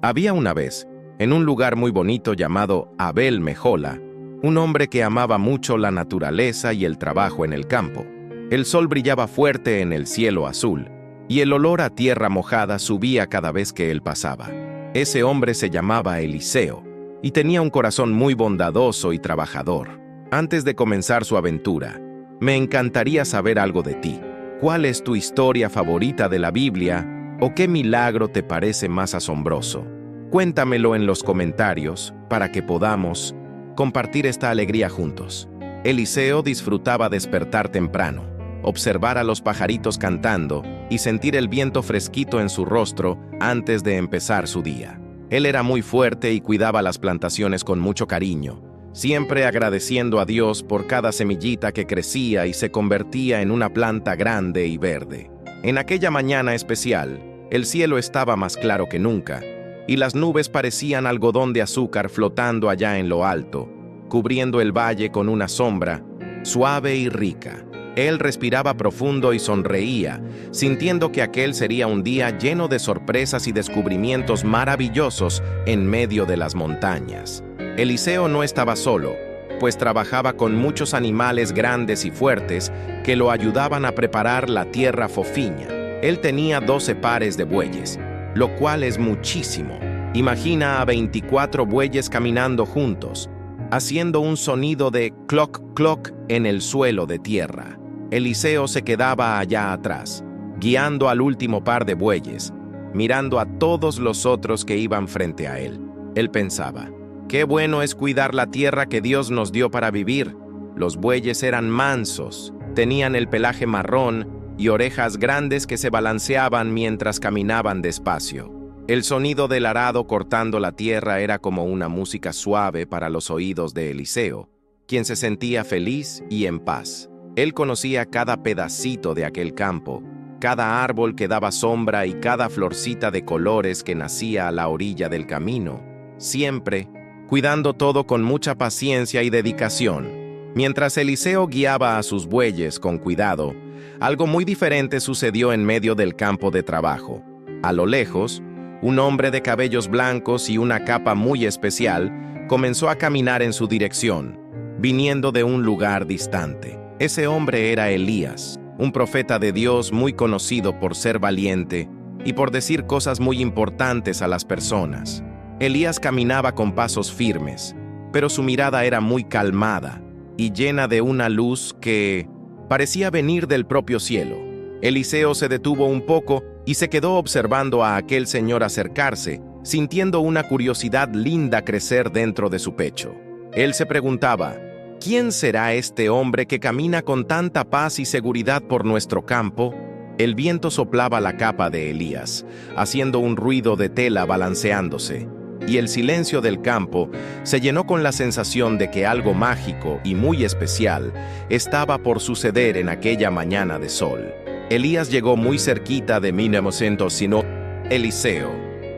Había una vez, en un lugar muy bonito llamado Abel Mejola, un hombre que amaba mucho la naturaleza y el trabajo en el campo. El sol brillaba fuerte en el cielo azul, y el olor a tierra mojada subía cada vez que él pasaba. Ese hombre se llamaba Eliseo, y tenía un corazón muy bondadoso y trabajador. Antes de comenzar su aventura, me encantaría saber algo de ti. ¿Cuál es tu historia favorita de la Biblia? ¿O qué milagro te parece más asombroso? Cuéntamelo en los comentarios para que podamos compartir esta alegría juntos. Eliseo disfrutaba despertar temprano, observar a los pajaritos cantando y sentir el viento fresquito en su rostro antes de empezar su día. Él era muy fuerte y cuidaba las plantaciones con mucho cariño, siempre agradeciendo a Dios por cada semillita que crecía y se convertía en una planta grande y verde. En aquella mañana especial, el cielo estaba más claro que nunca, y las nubes parecían algodón de azúcar flotando allá en lo alto, cubriendo el valle con una sombra suave y rica. Él respiraba profundo y sonreía, sintiendo que aquel sería un día lleno de sorpresas y descubrimientos maravillosos en medio de las montañas. Eliseo no estaba solo, pues trabajaba con muchos animales grandes y fuertes que lo ayudaban a preparar la tierra fofiña. Él tenía 12 pares de bueyes, lo cual es muchísimo. Imagina a 24 bueyes caminando juntos, haciendo un sonido de cloc cloc en el suelo de tierra. Eliseo se quedaba allá atrás, guiando al último par de bueyes, mirando a todos los otros que iban frente a él. Él pensaba, qué bueno es cuidar la tierra que Dios nos dio para vivir. Los bueyes eran mansos, tenían el pelaje marrón y orejas grandes que se balanceaban mientras caminaban despacio. El sonido del arado cortando la tierra era como una música suave para los oídos de Eliseo, quien se sentía feliz y en paz. Él conocía cada pedacito de aquel campo, cada árbol que daba sombra y cada florcita de colores que nacía a la orilla del camino, siempre cuidando todo con mucha paciencia y dedicación. Mientras Eliseo guiaba a sus bueyes con cuidado, algo muy diferente sucedió en medio del campo de trabajo. A lo lejos, un hombre de cabellos blancos y una capa muy especial comenzó a caminar en su dirección, viniendo de un lugar distante. Ese hombre era Elías, un profeta de Dios muy conocido por ser valiente y por decir cosas muy importantes a las personas. Elías caminaba con pasos firmes, pero su mirada era muy calmada y llena de una luz que parecía venir del propio cielo. Eliseo se detuvo un poco y se quedó observando a aquel señor acercarse, sintiendo una curiosidad linda crecer dentro de su pecho. Él se preguntaba, ¿quién será este hombre que camina con tanta paz y seguridad por nuestro campo? El viento soplaba la capa de Elías, haciendo un ruido de tela balanceándose, y el silencio del campo se llenó con la sensación de que algo mágico y muy especial estaba por suceder en aquella mañana de sol. Elías llegó muy cerquita de sino Eliseo,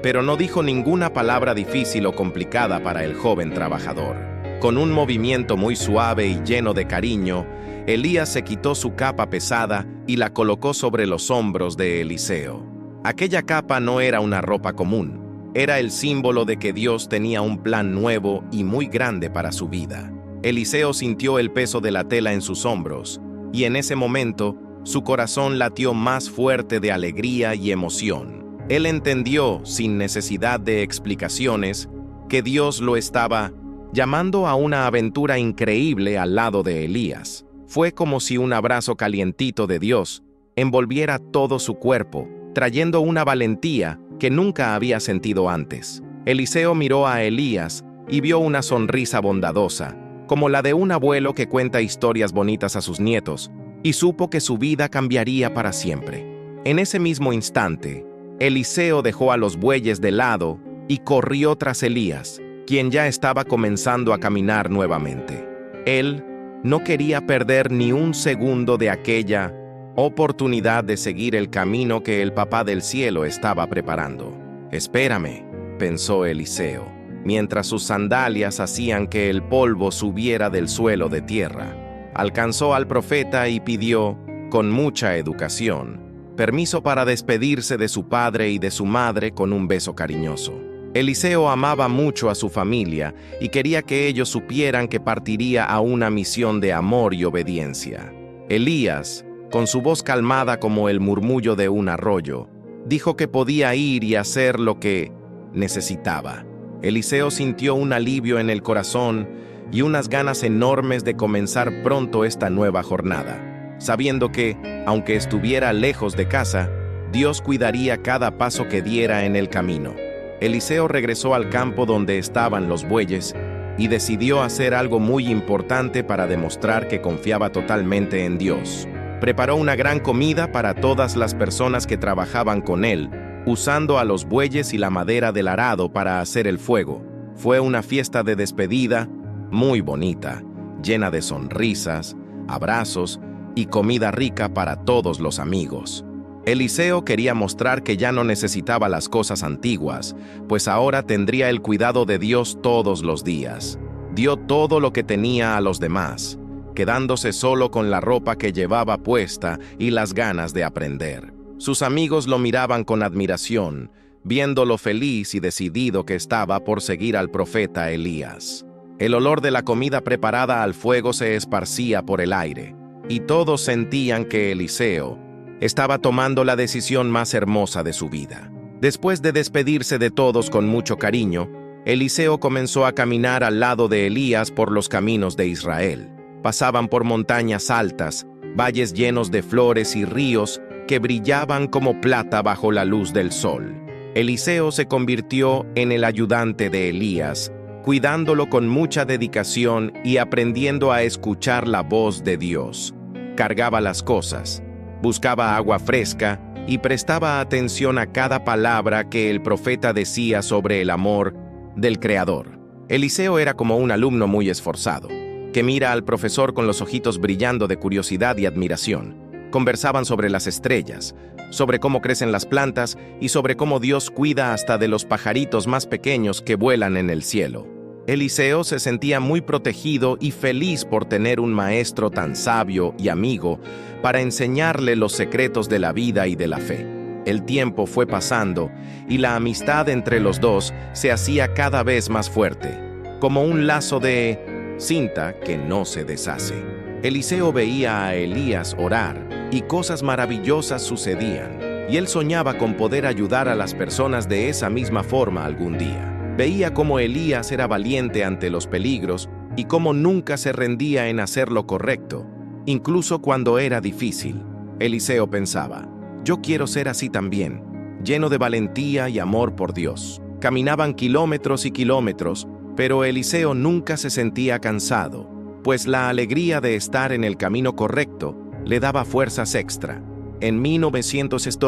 pero no dijo ninguna palabra difícil o complicada para el joven trabajador. Con un movimiento muy suave y lleno de cariño, Elías se quitó su capa pesada y la colocó sobre los hombros de Eliseo. Aquella capa no era una ropa común. Era el símbolo de que Dios tenía un plan nuevo y muy grande para su vida. Eliseo sintió el peso de la tela en sus hombros, y en ese momento, su corazón latió más fuerte de alegría y emoción. Él entendió, sin necesidad de explicaciones, que Dios lo estaba llamando a una aventura increíble al lado de Elías. Fue como si un abrazo calientito de Dios envolviera todo su cuerpo, trayendo una valentía que nunca había sentido antes. Eliseo miró a Elías y vio una sonrisa bondadosa, como la de un abuelo que cuenta historias bonitas a sus nietos, y supo que su vida cambiaría para siempre. En ese mismo instante, Eliseo dejó a los bueyes de lado y corrió tras Elías, quien ya estaba comenzando a caminar nuevamente. Él no quería perder ni un segundo de aquella oportunidad de seguir el camino que el Papá del Cielo estaba preparando. «Espérame», pensó Eliseo, mientras sus sandalias hacían que el polvo subiera del suelo de tierra. Alcanzó al profeta y pidió, con mucha educación, permiso para despedirse de su padre y de su madre con un beso cariñoso. Eliseo amaba mucho a su familia y quería que ellos supieran que partiría a una misión de amor y obediencia. Elías, con su voz calmada como el murmullo de un arroyo, dijo que podía ir y hacer lo que necesitaba. Eliseo sintió un alivio en el corazón y unas ganas enormes de comenzar pronto esta nueva jornada, sabiendo que, aunque estuviera lejos de casa, Dios cuidaría cada paso que diera en el camino. Eliseo regresó al campo donde estaban los bueyes y decidió hacer algo muy importante para demostrar que confiaba totalmente en Dios. Preparó una gran comida para todas las personas que trabajaban con él, usando a los bueyes y la madera del arado para hacer el fuego. Fue una fiesta de despedida muy bonita, llena de sonrisas, abrazos y comida rica para todos los amigos. Eliseo quería mostrar que ya no necesitaba las cosas antiguas, pues ahora tendría el cuidado de Dios todos los días. Dio todo lo que tenía a los demás, quedándose solo con la ropa que llevaba puesta y las ganas de aprender. Sus amigos lo miraban con admiración, viendo lo feliz y decidido que estaba por seguir al profeta Elías. El olor de la comida preparada al fuego se esparcía por el aire, y todos sentían que Eliseo estaba tomando la decisión más hermosa de su vida. Después de despedirse de todos con mucho cariño, Eliseo comenzó a caminar al lado de Elías por los caminos de Israel. Pasaban por montañas altas, valles llenos de flores y ríos que brillaban como plata bajo la luz del sol. Eliseo se convirtió en el ayudante de Elías, cuidándolo con mucha dedicación y aprendiendo a escuchar la voz de Dios. Cargaba las cosas, buscaba agua fresca y prestaba atención a cada palabra que el profeta decía sobre el amor del Creador. Eliseo era como un alumno muy esforzado, que mira al profesor con los ojitos brillando de curiosidad y admiración. Conversaban sobre las estrellas, sobre cómo crecen las plantas y sobre cómo Dios cuida hasta de los pajaritos más pequeños que vuelan en el cielo. Eliseo se sentía muy protegido y feliz por tener un maestro tan sabio y amigo para enseñarle los secretos de la vida y de la fe. El tiempo fue pasando y la amistad entre los dos se hacía cada vez más fuerte, como un lazo de cinta que no se deshace. Eliseo veía a Elías orar y cosas maravillosas sucedían, y él soñaba con poder ayudar a las personas de esa misma forma algún día. Veía cómo Elías era valiente ante los peligros y cómo nunca se rendía en hacer lo correcto, incluso cuando era difícil. Eliseo pensaba, yo quiero ser así también, lleno de valentía y amor por Dios. Caminaban kilómetros y kilómetros, pero Eliseo nunca se sentía cansado, pues la alegría de estar en el camino correcto le daba fuerzas extra. En 1900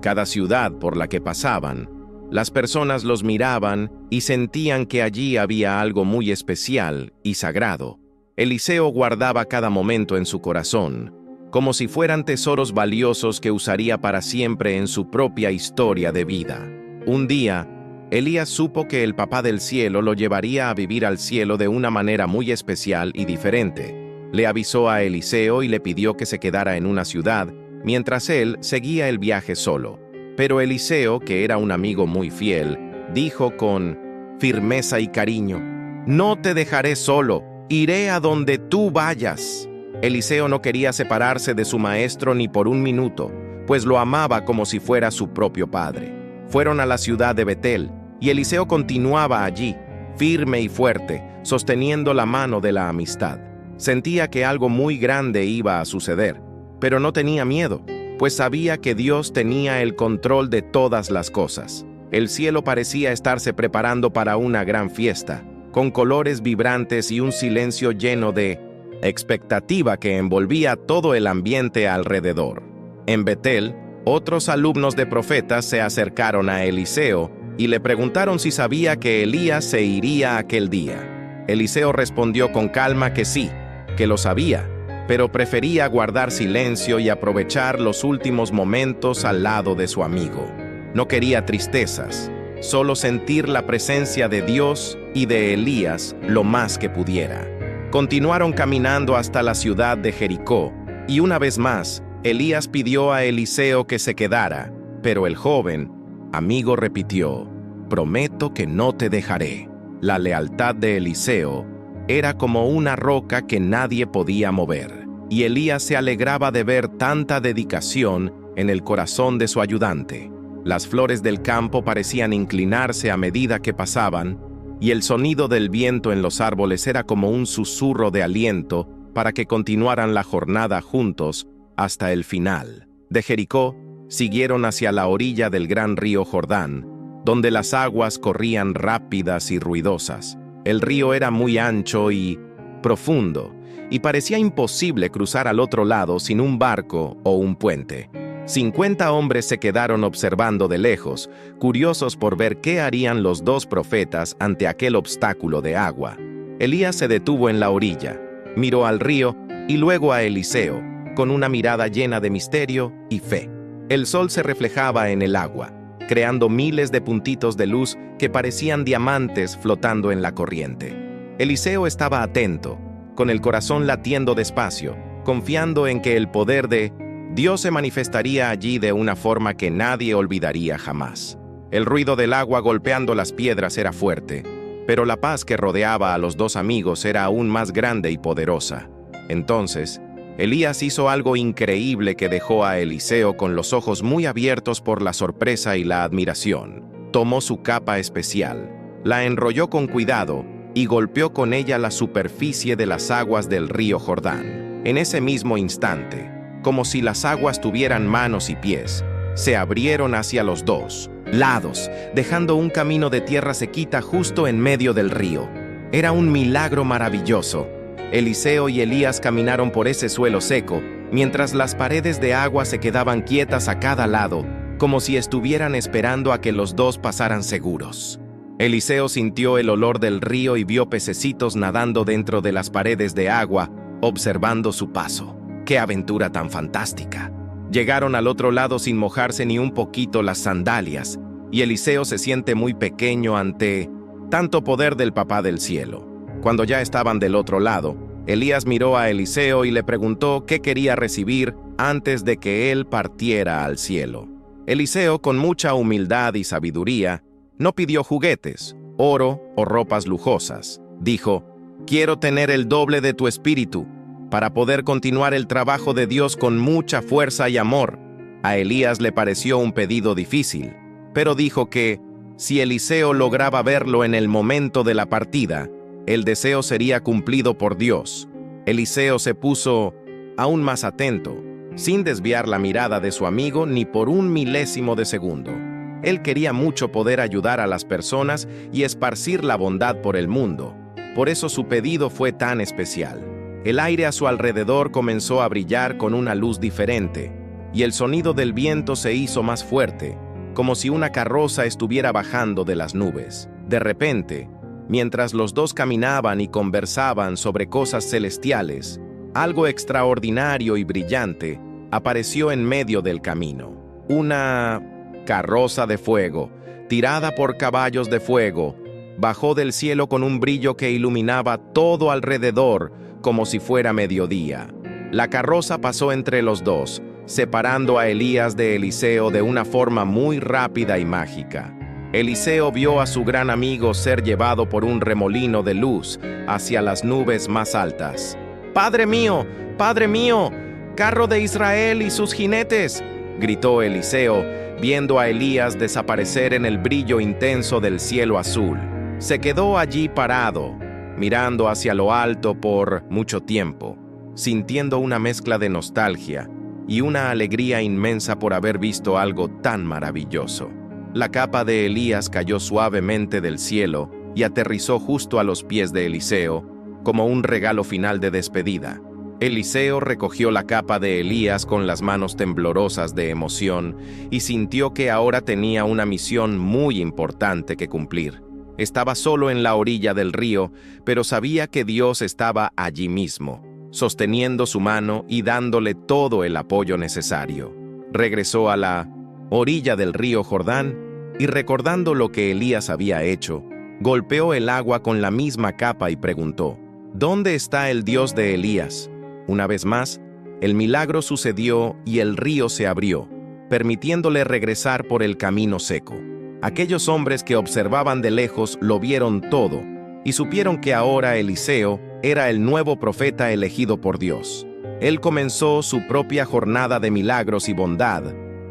cada ciudad por la que pasaban, las personas los miraban y sentían que allí había algo muy especial y sagrado. Eliseo guardaba cada momento en su corazón, como si fueran tesoros valiosos que usaría para siempre en su propia historia de vida. Un día, Elías supo que el Papá del Cielo lo llevaría a vivir al cielo de una manera muy especial y diferente. Le avisó a Eliseo y le pidió que se quedara en una ciudad, mientras él seguía el viaje solo. Pero Eliseo, que era un amigo muy fiel, dijo con firmeza y cariño, «No te dejaré solo, iré a donde tú vayas». Eliseo no quería separarse de su maestro ni por un minuto, pues lo amaba como si fuera su propio padre. Fueron a la ciudad de Betel, y Eliseo continuaba allí, firme y fuerte, sosteniendo la mano de la amistad. Sentía que algo muy grande iba a suceder, pero no tenía miedo, pues sabía que Dios tenía el control de todas las cosas. El cielo parecía estarse preparando para una gran fiesta, con colores vibrantes y un silencio lleno de expectativa que envolvía todo el ambiente alrededor. En Betel, otros alumnos de profetas se acercaron a Eliseo y le preguntaron si sabía que Elías se iría aquel día. Eliseo respondió con calma que sí, que lo sabía, pero prefería guardar silencio y aprovechar los últimos momentos al lado de su amigo. No quería tristezas, solo sentir la presencia de Dios y de Elías lo más que pudiera. Continuaron caminando hasta la ciudad de Jericó, y una vez más, Elías pidió a Eliseo que se quedara, pero el joven amigo repitió, prometo que no te dejaré. La lealtad de Eliseo era como una roca que nadie podía mover, y Elías se alegraba de ver tanta dedicación en el corazón de su ayudante. Las flores del campo parecían inclinarse a medida que pasaban, y el sonido del viento en los árboles era como un susurro de aliento para que continuaran la jornada juntos hasta el final. De Jericó siguieron hacia la orilla del gran río Jordán, donde las aguas corrían rápidas y ruidosas. El río era muy ancho y profundo, y parecía imposible cruzar al otro lado sin un barco o un puente. 50 hombres se quedaron observando de lejos, curiosos por ver qué harían los dos profetas ante aquel obstáculo de agua. Elías se detuvo en la orilla, miró al río y luego a Eliseo, con una mirada llena de misterio y fe. El sol se reflejaba en el agua, creando miles de puntitos de luz que parecían diamantes flotando en la corriente. Eliseo estaba atento, con el corazón latiendo despacio, confiando en que el poder de Dios se manifestaría allí de una forma que nadie olvidaría jamás. El ruido del agua golpeando las piedras era fuerte, pero la paz que rodeaba a los dos amigos era aún más grande y poderosa. Entonces, Elías hizo algo increíble que dejó a Eliseo con los ojos muy abiertos por la sorpresa y la admiración. Tomó su capa especial, la enrolló con cuidado y golpeó con ella la superficie de las aguas del río Jordán. En ese mismo instante, como si las aguas tuvieran manos y pies, se abrieron hacia los dos lados, dejando un camino de tierra sequita justo en medio del río. Era un milagro maravilloso. Eliseo y Elías caminaron por ese suelo seco, mientras las paredes de agua se quedaban quietas a cada lado, como si estuvieran esperando a que los dos pasaran seguros. Eliseo sintió el olor del río y vio pececitos nadando dentro de las paredes de agua, observando su paso. ¡Qué aventura tan fantástica! Llegaron al otro lado sin mojarse ni un poquito las sandalias, y Eliseo se siente muy pequeño ante tanto poder del Papá del cielo. Cuando ya estaban del otro lado, Elías miró a Eliseo y le preguntó qué quería recibir antes de que él partiera al cielo. Eliseo, con mucha humildad y sabiduría, no pidió juguetes, oro o ropas lujosas. Dijo: «Quiero tener el doble de tu espíritu, para poder continuar el trabajo de Dios con mucha fuerza y amor». A Elías le pareció un pedido difícil, pero dijo que, si Eliseo lograba verlo en el momento de la partida, el deseo sería cumplido por Dios. Eliseo se puso aún más atento, sin desviar la mirada de su amigo ni por un milésimo de segundo. Él quería mucho poder ayudar a las personas y esparcir la bondad por el mundo. Por eso su pedido fue tan especial. El aire a su alrededor comenzó a brillar con una luz diferente, y el sonido del viento se hizo más fuerte, como si una carroza estuviera bajando de las nubes. De repente, mientras los dos caminaban y conversaban sobre cosas celestiales, algo extraordinario y brillante apareció en medio del camino. Una carroza de fuego, tirada por caballos de fuego, bajó del cielo con un brillo que iluminaba todo alrededor como si fuera mediodía. La carroza pasó entre los dos, separando a Elías de Eliseo de una forma muy rápida y mágica. Eliseo vio a su gran amigo ser llevado por un remolino de luz hacia las nubes más altas. ¡Padre mío! ¡Carro de Israel y sus jinetes!, gritó Eliseo, viendo a Elías desaparecer en el brillo intenso del cielo azul. Se quedó allí parado, mirando hacia lo alto por mucho tiempo, sintiendo una mezcla de nostalgia y una alegría inmensa por haber visto algo tan maravilloso. La capa de Elías cayó suavemente del cielo y aterrizó justo a los pies de Eliseo, como un regalo final de despedida. Eliseo recogió la capa de Elías con las manos temblorosas de emoción y sintió que ahora tenía una misión muy importante que cumplir. Estaba solo en la orilla del río, pero sabía que Dios estaba allí mismo, sosteniendo su mano y dándole todo el apoyo necesario. Regresó a la orilla del río Jordán y, recordando lo que Elías había hecho, golpeó el agua con la misma capa y preguntó: ¿Dónde está el Dios de Elías? Una vez más, el milagro sucedió y el río se abrió, permitiéndole regresar por el camino seco. Aquellos hombres que observaban de lejos lo vieron todo y supieron que ahora Eliseo era el nuevo profeta elegido por Dios. Él comenzó su propia jornada de milagros y bondad,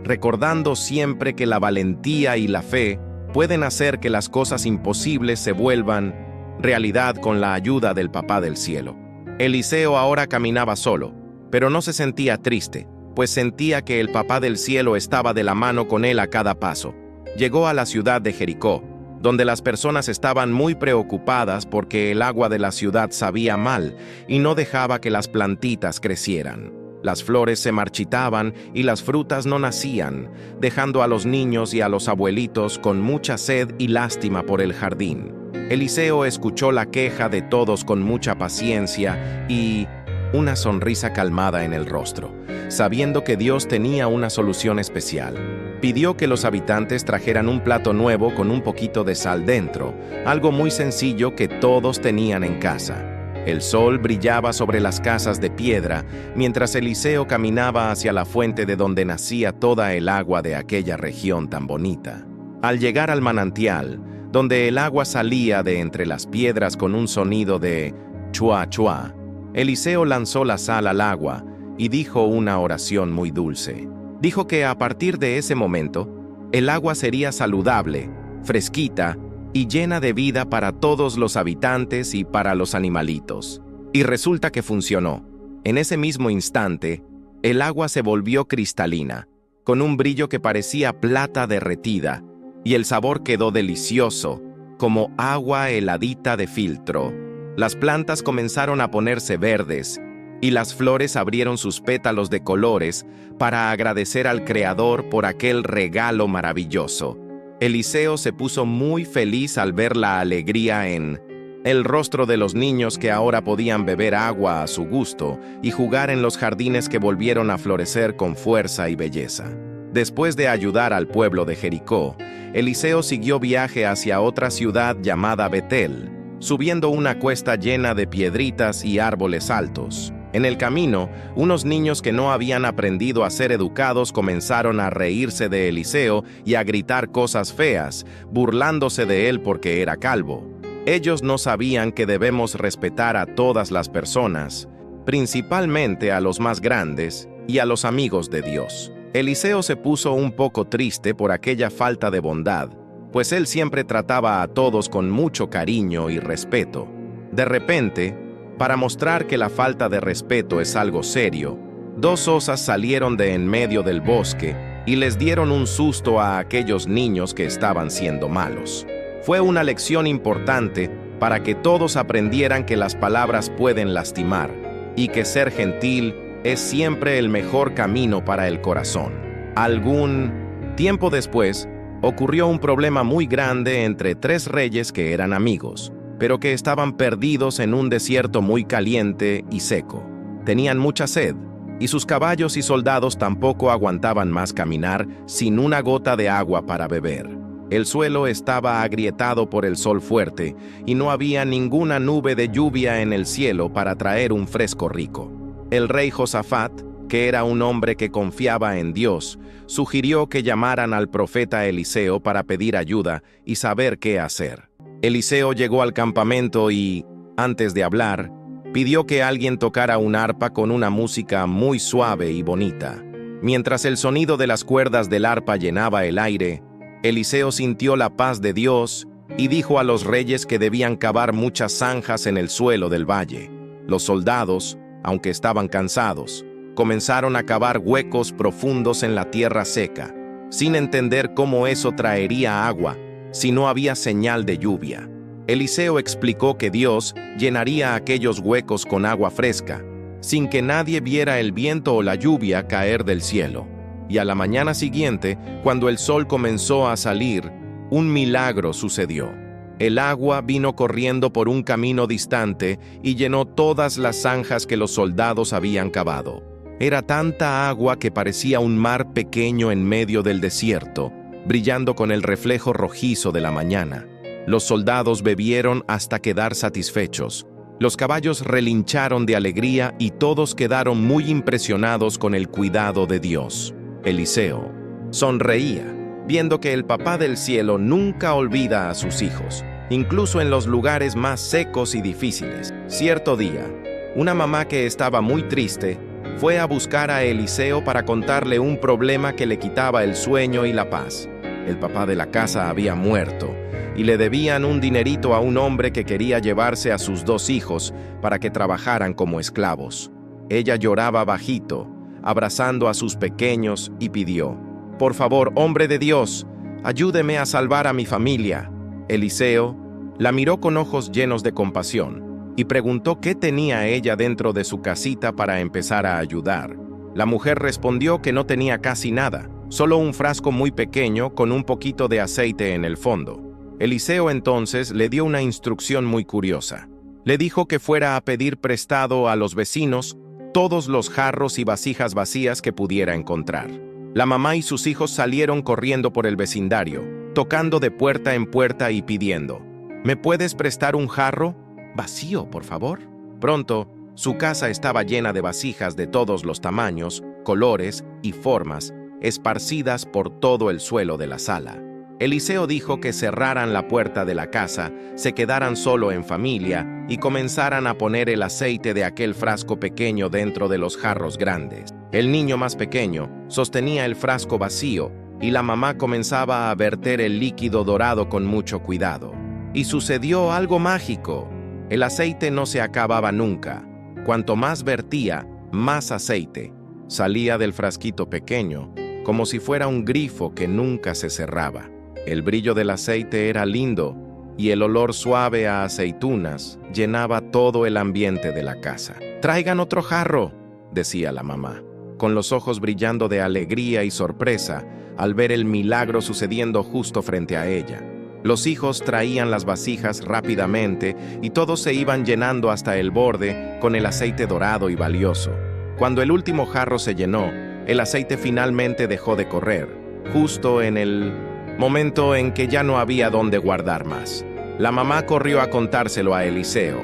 recordando siempre que la valentía y la fe pueden hacer que las cosas imposibles se vuelvan realidad con la ayuda del Papá del Cielo. Eliseo ahora caminaba solo, pero no se sentía triste, pues sentía que el Papá del Cielo estaba de la mano con él a cada paso. Llegó a la ciudad de Jericó, donde las personas estaban muy preocupadas porque el agua de la ciudad sabía mal y no dejaba que las plantitas crecieran. Las flores se marchitaban y las frutas no nacían, dejando a los niños y a los abuelitos con mucha sed y lástima por el jardín. Eliseo escuchó la queja de todos con mucha paciencia y una sonrisa calmada en el rostro, sabiendo que Dios tenía una solución especial. Pidió que los habitantes trajeran un plato nuevo con un poquito de sal dentro, algo muy sencillo que todos tenían en casa. El sol brillaba sobre las casas de piedra, mientras Eliseo caminaba hacia la fuente de donde nacía toda el agua de aquella región tan bonita. Al llegar al manantial, donde el agua salía de entre las piedras con un sonido de chua chua, Eliseo lanzó la sal al agua y dijo una oración muy dulce. Dijo que a partir de ese momento, el agua sería saludable, fresquita y llena de vida para todos los habitantes y para los animalitos. Y resulta que funcionó. En ese mismo instante, el agua se volvió cristalina, con un brillo que parecía plata derretida, y el sabor quedó delicioso, como agua heladita de filtro. Las plantas comenzaron a ponerse verdes, y las flores abrieron sus pétalos de colores para agradecer al Creador por aquel regalo maravilloso. Eliseo se puso muy feliz al ver la alegría en el rostro de los niños que ahora podían beber agua a su gusto y jugar en los jardines que volvieron a florecer con fuerza y belleza. Después de ayudar al pueblo de Jericó, Eliseo siguió viaje hacia otra ciudad llamada Betel, subiendo una cuesta llena de piedritas y árboles altos. En el camino, unos niños que no habían aprendido a ser educados comenzaron a reírse de Eliseo y a gritar cosas feas, burlándose de él porque era calvo. Ellos no sabían que debemos respetar a todas las personas, principalmente a los más grandes y a los amigos de Dios. Eliseo se puso un poco triste por aquella falta de bondad, pues él siempre trataba a todos con mucho cariño y respeto. De repente, para mostrar que la falta de respeto es algo serio, dos osas salieron de en medio del bosque y les dieron un susto a aquellos niños que estaban siendo malos. Fue una lección importante para que todos aprendieran que las palabras pueden lastimar y que ser gentil es siempre el mejor camino para el corazón. Algún tiempo después, ocurrió un problema muy grande entre tres reyes que eran amigos, pero que estaban perdidos en un desierto muy caliente y seco. Tenían mucha sed, y sus caballos y soldados tampoco aguantaban más caminar sin una gota de agua para beber. El suelo estaba agrietado por el sol fuerte, y no había ninguna nube de lluvia en el cielo para traer un fresco rico. El rey Josafat, que era un hombre que confiaba en Dios, sugirió que llamaran al profeta Eliseo para pedir ayuda y saber qué hacer. Eliseo llegó al campamento y, antes de hablar, pidió que alguien tocara un arpa con una música muy suave y bonita. Mientras el sonido de las cuerdas del arpa llenaba el aire, Eliseo sintió la paz de Dios y dijo a los reyes que debían cavar muchas zanjas en el suelo del valle. Los soldados, aunque estaban cansados, comenzaron a cavar huecos profundos en la tierra seca, sin entender cómo eso traería agua si no había señal de lluvia. Eliseo explicó que Dios llenaría aquellos huecos con agua fresca, sin que nadie viera el viento o la lluvia caer del cielo. Y a la mañana siguiente, cuando el sol comenzó a salir, un milagro sucedió. El agua vino corriendo por un camino distante y llenó todas las zanjas que los soldados habían cavado. Era tanta agua que parecía un mar pequeño en medio del desierto, brillando con el reflejo rojizo de la mañana. Los soldados bebieron hasta quedar satisfechos. Los caballos relincharon de alegría y todos quedaron muy impresionados con el cuidado de Dios. Eliseo sonreía, viendo que el Papá del Cielo nunca olvida a sus hijos, incluso en los lugares más secos y difíciles. Cierto día, una mamá que estaba muy triste fue a buscar a Eliseo para contarle un problema que le quitaba el sueño y la paz. El papá de la casa había muerto y le debían un dinerito a un hombre que quería llevarse a sus 2 hijos para que trabajaran como esclavos. Ella lloraba bajito, abrazando a sus pequeños, y pidió: «Por favor, hombre de Dios, ayúdeme a salvar a mi familia». Eliseo la miró con ojos llenos de compasión y preguntó qué tenía ella dentro de su casita para empezar a ayudar. La mujer respondió que no tenía casi nada, solo un frasco muy pequeño con un poquito de aceite en el fondo. Eliseo entonces le dio una instrucción muy curiosa. Le dijo que fuera a pedir prestado a los vecinos todos los jarros y vasijas vacías que pudiera encontrar. La mamá y sus hijos salieron corriendo por el vecindario, tocando de puerta en puerta y pidiendo: «¿Me puedes prestar un jarro vacío, por favor?». Pronto, su casa estaba llena de vasijas de todos los tamaños, colores y formas, esparcidas por todo el suelo de la sala. Eliseo dijo que cerraran la puerta de la casa, se quedaran solo en familia y comenzaran a poner el aceite de aquel frasco pequeño dentro de los jarros grandes. El niño más pequeño sostenía el frasco vacío y la mamá comenzaba a verter el líquido dorado con mucho cuidado. Y sucedió algo mágico. El aceite no se acababa nunca. Cuanto más vertía, más aceite salía del frasquito pequeño, como si fuera un grifo que nunca se cerraba. El brillo del aceite era lindo y el olor suave a aceitunas llenaba todo el ambiente de la casa. «Traigan otro jarro», decía la mamá, con los ojos brillando de alegría y sorpresa al ver el milagro sucediendo justo frente a ella. Los hijos traían las vasijas rápidamente y todos se iban llenando hasta el borde con el aceite dorado y valioso. Cuando el último jarro se llenó, el aceite finalmente dejó de correr, justo en el momento en que ya no había dónde guardar más. La mamá corrió a contárselo a Eliseo,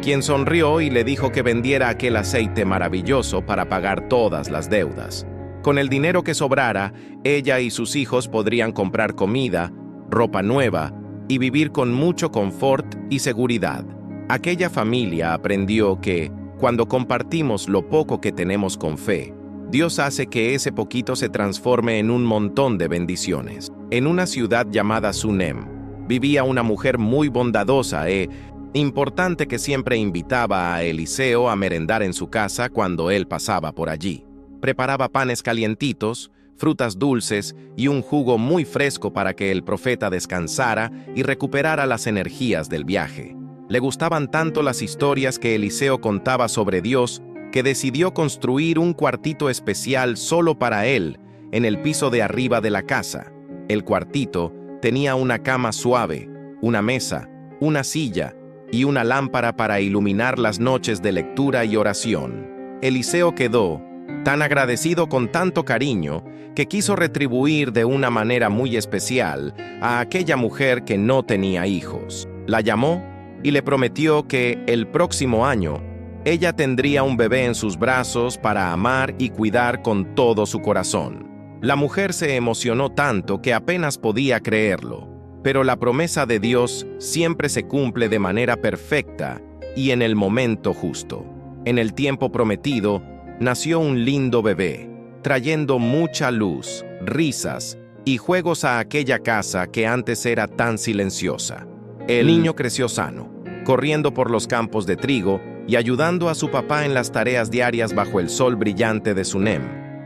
quien sonrió y le dijo que vendiera aquel aceite maravilloso para pagar todas las deudas. Con el dinero que sobrara, ella y sus hijos podrían comprar comida, ropa nueva y vivir con mucho confort y seguridad. Aquella familia aprendió que, cuando compartimos lo poco que tenemos con fe, Dios hace que ese poquito se transforme en un montón de bendiciones. En una ciudad llamada Sunem, vivía una mujer muy bondadosa e importante que siempre invitaba a Eliseo a merendar en su casa cuando él pasaba por allí. Preparaba panes calientitos, frutas dulces y un jugo muy fresco para que el profeta descansara y recuperara las energías del viaje. Le gustaban tanto las historias que Eliseo contaba sobre Dios que decidió construir un cuartito especial solo para él en el piso de arriba de la casa. El cuartito tenía una cama suave, una mesa, una silla y una lámpara para iluminar las noches de lectura y oración. Eliseo quedó tan agradecido con tanto cariño que quiso retribuir de una manera muy especial a aquella mujer que no tenía hijos. La llamó y le prometió que el próximo año ella tendría un bebé en sus brazos para amar y cuidar con todo su corazón. La mujer se emocionó tanto que apenas podía creerlo, pero la promesa de Dios siempre se cumple de manera perfecta y en el momento justo. En el tiempo prometido, nació un lindo bebé, trayendo mucha luz, risas y juegos a aquella casa que antes era tan silenciosa. El niño creció sano, corriendo por los campos de trigo y ayudando a su papá en las tareas diarias bajo el sol brillante de Sunem.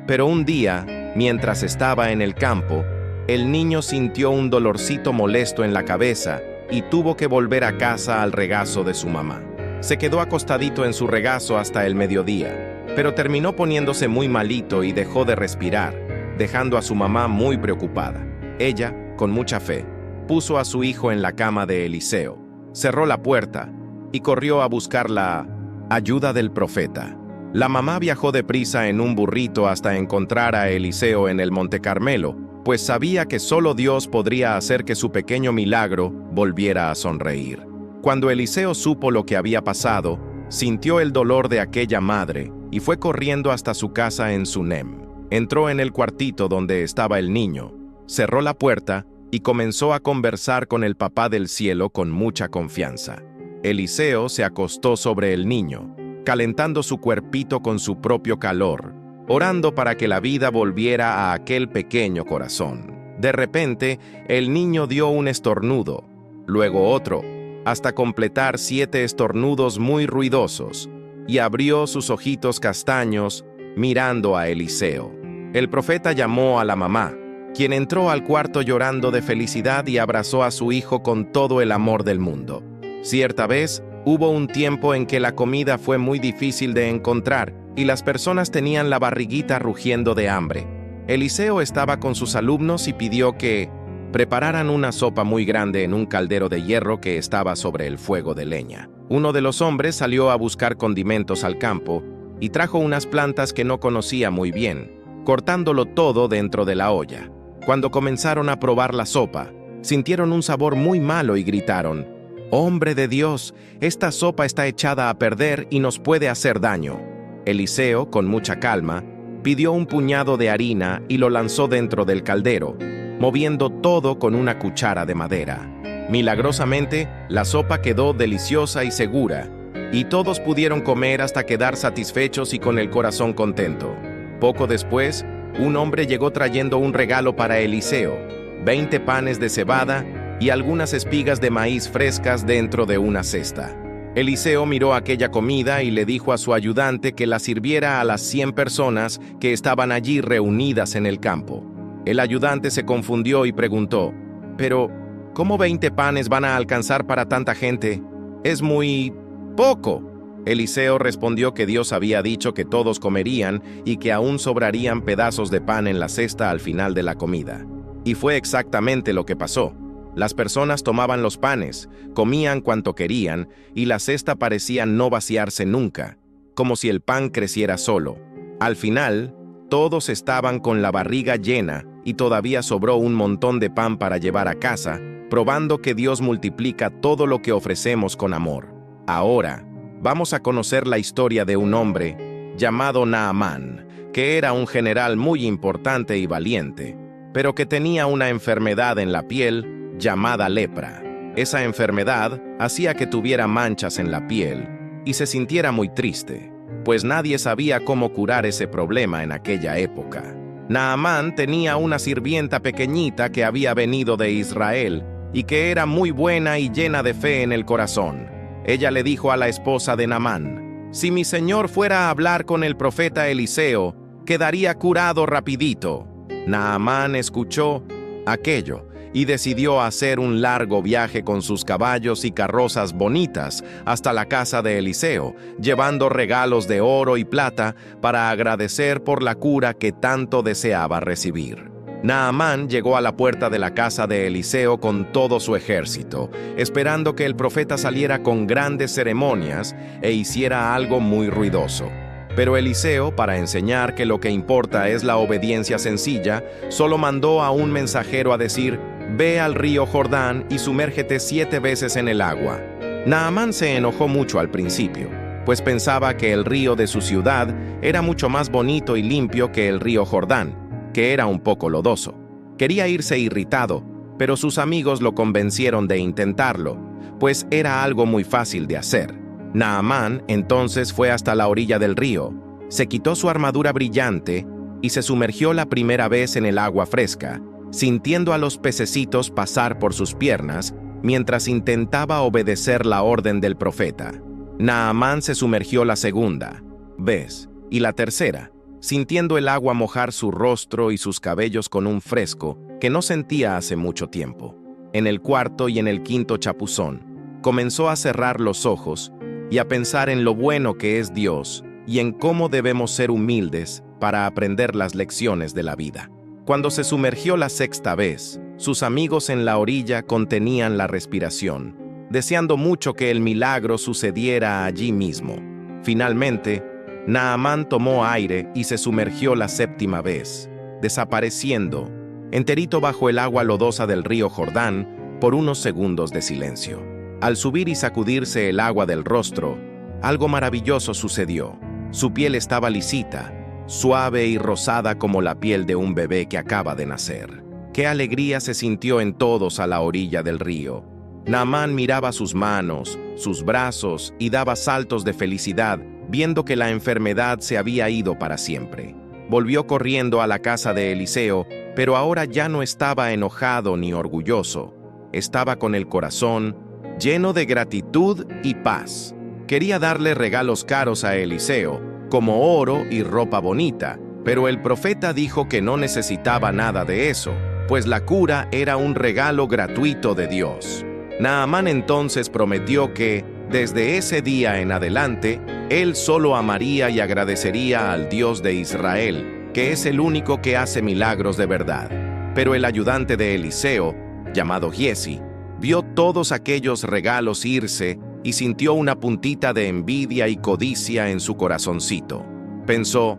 Pero un día, mientras estaba en el campo, el niño sintió un dolorcito molesto en la cabeza y tuvo que volver a casa al regazo de su mamá. Se quedó acostadito en su regazo hasta el mediodía, pero terminó poniéndose muy malito y dejó de respirar, dejando a su mamá muy preocupada. Ella, con mucha fe, puso a su hijo en la cama de Eliseo, cerró la puerta y corrió a buscar la ayuda del profeta. La mamá viajó deprisa en un burrito hasta encontrar a Eliseo en el Monte Carmelo, pues sabía que solo Dios podría hacer que su pequeño milagro volviera a sonreír. Cuando Eliseo supo lo que había pasado, sintió el dolor de aquella madre y fue corriendo hasta su casa en Sunem. Entró en el cuartito donde estaba el niño, cerró la puerta y comenzó a conversar con el Papá del cielo con mucha confianza. Eliseo se acostó sobre el niño, calentando su cuerpito con su propio calor, orando para que la vida volviera a aquel pequeño corazón. De repente, el niño dio un estornudo, luego otro, hasta completar 7 estornudos muy ruidosos, y abrió sus ojitos castaños, mirando a Eliseo. El profeta llamó a la mamá, quien entró al cuarto llorando de felicidad y abrazó a su hijo con todo el amor del mundo. Cierta vez, hubo un tiempo en que la comida fue muy difícil de encontrar y las personas tenían la barriguita rugiendo de hambre. Eliseo estaba con sus alumnos y pidió que prepararan una sopa muy grande en un caldero de hierro que estaba sobre el fuego de leña. Uno de los hombres salió a buscar condimentos al campo y trajo unas plantas que no conocía muy bien, cortándolo todo dentro de la olla. Cuando comenzaron a probar la sopa, sintieron un sabor muy malo y gritaron: «¡Hombre de Dios! Esta sopa está echada a perder y nos puede hacer daño». Eliseo, con mucha calma, pidió un puñado de harina y lo lanzó dentro del caldero, moviendo todo con una cuchara de madera. Milagrosamente, la sopa quedó deliciosa y segura, y todos pudieron comer hasta quedar satisfechos y con el corazón contento. Poco después, un hombre llegó trayendo un regalo para Eliseo: 20 panes de cebada y algunas espigas de maíz frescas dentro de una cesta. Eliseo miró aquella comida y le dijo a su ayudante que la sirviera a las 100 personas que estaban allí reunidas en el campo. El ayudante se confundió y preguntó: «Pero, ¿cómo 20 panes van a alcanzar para tanta gente? Es muy poco». Eliseo respondió que Dios había dicho que todos comerían y que aún sobrarían pedazos de pan en la cesta al final de la comida. Y fue exactamente lo que pasó. Las personas tomaban los panes, comían cuanto querían, y la cesta parecía no vaciarse nunca, como si el pan creciera solo. Al final, todos estaban con la barriga llena y todavía sobró un montón de pan para llevar a casa, probando que Dios multiplica todo lo que ofrecemos con amor. Ahora, vamos a conocer la historia de un hombre llamado Naamán, que era un general muy importante y valiente, pero que tenía una enfermedad en la piel llamada lepra. Esa enfermedad hacía que tuviera manchas en la piel y se sintiera muy triste, pues nadie sabía cómo curar ese problema en aquella época. Naamán tenía una sirvienta pequeñita que había venido de Israel y que era muy buena y llena de fe en el corazón. Ella le dijo a la esposa de Naamán: «Si mi señor fuera a hablar con el profeta Eliseo, quedaría curado rapidito». Naamán escuchó aquello y decidió hacer un largo viaje con sus caballos y carrozas bonitas hasta la casa de Eliseo, llevando regalos de oro y plata para agradecer por la cura que tanto deseaba recibir. Naamán llegó a la puerta de la casa de Eliseo con todo su ejército, esperando que el profeta saliera con grandes ceremonias e hiciera algo muy ruidoso. Pero Eliseo, para enseñar que lo que importa es la obediencia sencilla, solo mandó a un mensajero a decir: «Ve al río Jordán y sumérgete 7 veces en el agua». Naamán se enojó mucho al principio, pues pensaba que el río de su ciudad era mucho más bonito y limpio que el río Jordán, que era un poco lodoso. Quería irse irritado, pero sus amigos lo convencieron de intentarlo, pues era algo muy fácil de hacer. Naamán entonces fue hasta la orilla del río, se quitó su armadura brillante y se sumergió la primera vez en el agua fresca, sintiendo a los pececitos pasar por sus piernas mientras intentaba obedecer la orden del profeta. Naamán se sumergió la segunda vez y la tercera, sintiendo el agua mojar su rostro y sus cabellos con un fresco que no sentía hace mucho tiempo. En el cuarto y en el quinto chapuzón, comenzó a cerrar los ojos y a pensar en lo bueno que es Dios y en cómo debemos ser humildes para aprender las lecciones de la vida. Cuando se sumergió la sexta vez, sus amigos en la orilla contenían la respiración, deseando mucho que el milagro sucediera allí mismo. Finalmente, Naamán tomó aire y se sumergió la séptima vez, desapareciendo, enterito bajo el agua lodosa del río Jordán, por unos segundos de silencio. Al subir y sacudirse el agua del rostro, algo maravilloso sucedió. Su piel estaba lisita, suave y rosada como la piel de un bebé que acaba de nacer. Qué alegría se sintió en todos a la orilla del río. Naamán miraba sus manos, sus brazos y daba saltos de felicidad, viendo que la enfermedad se había ido para siempre. Volvió corriendo a la casa de Eliseo, pero ahora ya no estaba enojado ni orgulloso. Estaba con el corazón lleno de gratitud y paz. Quería darle regalos caros a Eliseo, como oro y ropa bonita, pero el profeta dijo que no necesitaba nada de eso, pues la cura era un regalo gratuito de Dios. Naamán entonces prometió que, desde ese día en adelante, él solo amaría y agradecería al Dios de Israel, que es el único que hace milagros de verdad. Pero el ayudante de Eliseo, llamado Giesi, vio todos aquellos regalos irse y sintió una puntita de envidia y codicia en su corazoncito. Pensó,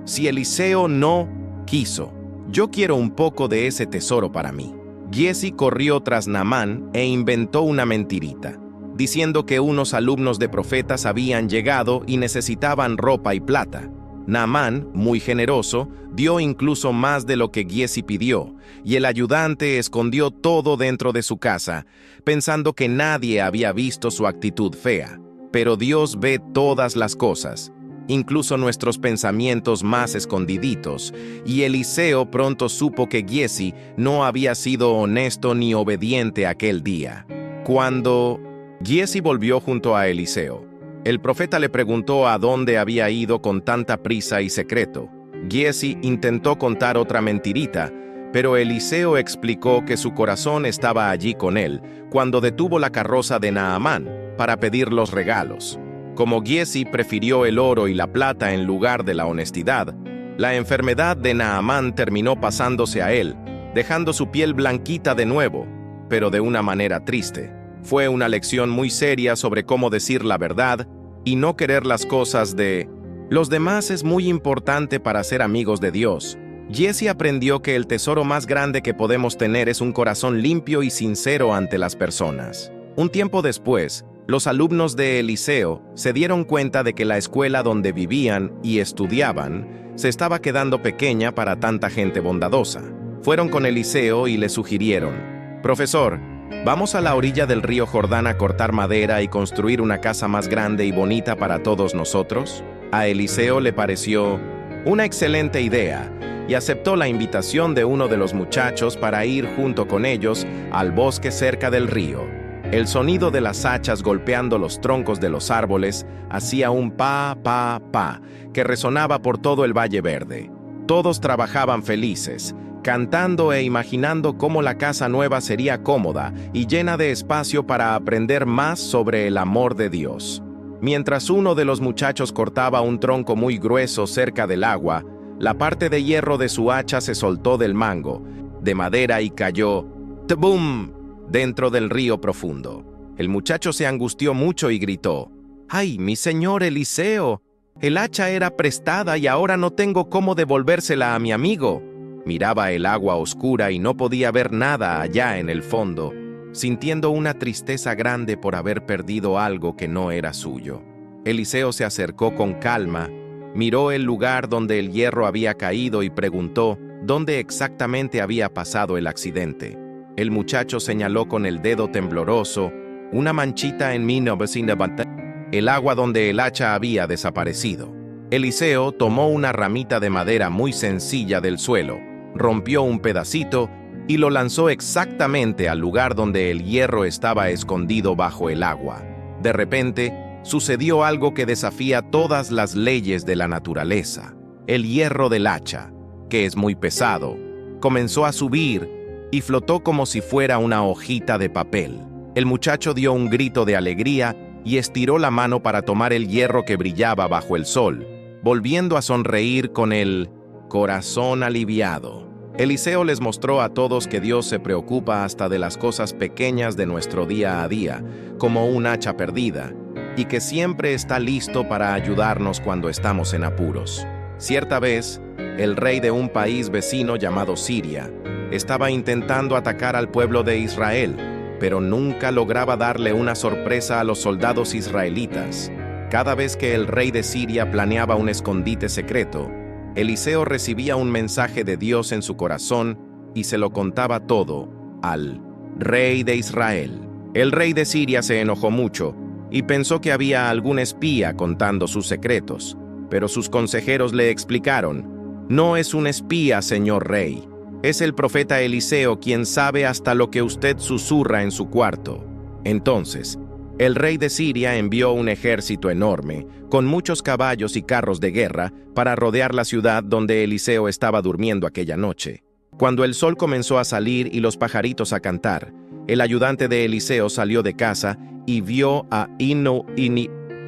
si Eliseo no quiso, yo quiero un poco de ese tesoro para mí. Giesi corrió tras Naamán e inventó una mentirita, diciendo que unos alumnos de profetas habían llegado y necesitaban ropa y plata. Naamán, muy generoso, dio incluso más de lo que Giesi pidió, y el ayudante escondió todo dentro de su casa, pensando que nadie había visto su actitud fea. Pero Dios ve todas las cosas, incluso nuestros pensamientos más escondiditos, y Eliseo pronto supo que Giesi no había sido honesto ni obediente aquel día. Cuando Giesi volvió junto a Eliseo, el profeta le preguntó a dónde había ido con tanta prisa y secreto. Giesi intentó contar otra mentirita, pero Eliseo explicó que su corazón estaba allí con él cuando detuvo la carroza de Naamán para pedir los regalos. Como Giesi prefirió el oro y la plata en lugar de la honestidad, la enfermedad de Naamán terminó pasándose a él, dejando su piel blanquita de nuevo, pero de una manera triste. Fue una lección muy seria sobre cómo decir la verdad y no querer las cosas de los demás. Es muy importante para ser amigos de Dios. Giesi aprendió que el tesoro más grande que podemos tener es un corazón limpio y sincero ante las personas. Un tiempo después, los alumnos de Eliseo se dieron cuenta de que la escuela donde vivían y estudiaban se estaba quedando pequeña para tanta gente bondadosa. Fueron con Eliseo y le sugirieron: «Profesor, ¿vamos a la orilla del río Jordán a cortar madera y construir una casa más grande y bonita para todos nosotros?» A Eliseo le pareció una excelente idea y aceptó la invitación de uno de los muchachos para ir junto con ellos al bosque cerca del río. El sonido de las hachas golpeando los troncos de los árboles hacía un pa, pa, pa, que resonaba por todo el Valle Verde. Todos trabajaban felices, cantando e imaginando cómo la casa nueva sería cómoda y llena de espacio para aprender más sobre el amor de Dios. Mientras uno de los muchachos cortaba un tronco muy grueso cerca del agua, la parte de hierro de su hacha se soltó del mango de madera y cayó ¡tbum! Dentro del río profundo. El muchacho se angustió mucho y gritó: «¡Ay, mi señor Eliseo! El hacha era prestada y ahora no tengo cómo devolvérsela a mi amigo». Miraba el agua oscura y no podía ver nada allá en el fondo, sintiendo una tristeza grande por haber perdido algo que no era suyo. Eliseo se acercó con calma, miró el lugar donde el hierro había caído y preguntó dónde exactamente había pasado el accidente. El muchacho señaló con el dedo tembloroso una manchita en 1990, el agua donde el hacha había desaparecido. Eliseo tomó una ramita de madera muy sencilla del suelo, rompió un pedacito y lo lanzó exactamente al lugar donde el hierro estaba escondido bajo el agua. De repente, sucedió algo que desafía todas las leyes de la naturaleza. El hierro del hacha, que es muy pesado, comenzó a subir y flotó como si fuera una hojita de papel. El muchacho dio un grito de alegría y estiró la mano para tomar el hierro que brillaba bajo el sol, volviendo a sonreír con el corazón aliviado. Eliseo les mostró a todos que Dios se preocupa hasta de las cosas pequeñas de nuestro día a día, como un hacha perdida, y que siempre está listo para ayudarnos cuando estamos en apuros. Cierta vez, el rey de un país vecino llamado Siria estaba intentando atacar al pueblo de Israel, pero nunca lograba darle una sorpresa a los soldados israelitas. Cada vez que el rey de Siria planeaba un escondite secreto, Eliseo recibía un mensaje de Dios en su corazón y se lo contaba todo al rey de Israel. El rey de Siria se enojó mucho y pensó que había algún espía contando sus secretos, pero sus consejeros le explicaron: «No es un espía, señor rey. Es el profeta Eliseo quien sabe hasta lo que usted susurra en su cuarto». Entonces, el rey de Siria envió un ejército enorme, con muchos caballos y carros de guerra, para rodear la ciudad donde Eliseo estaba durmiendo aquella noche. Cuando el sol comenzó a salir y los pajaritos a cantar, el ayudante de Eliseo salió de casa y vio a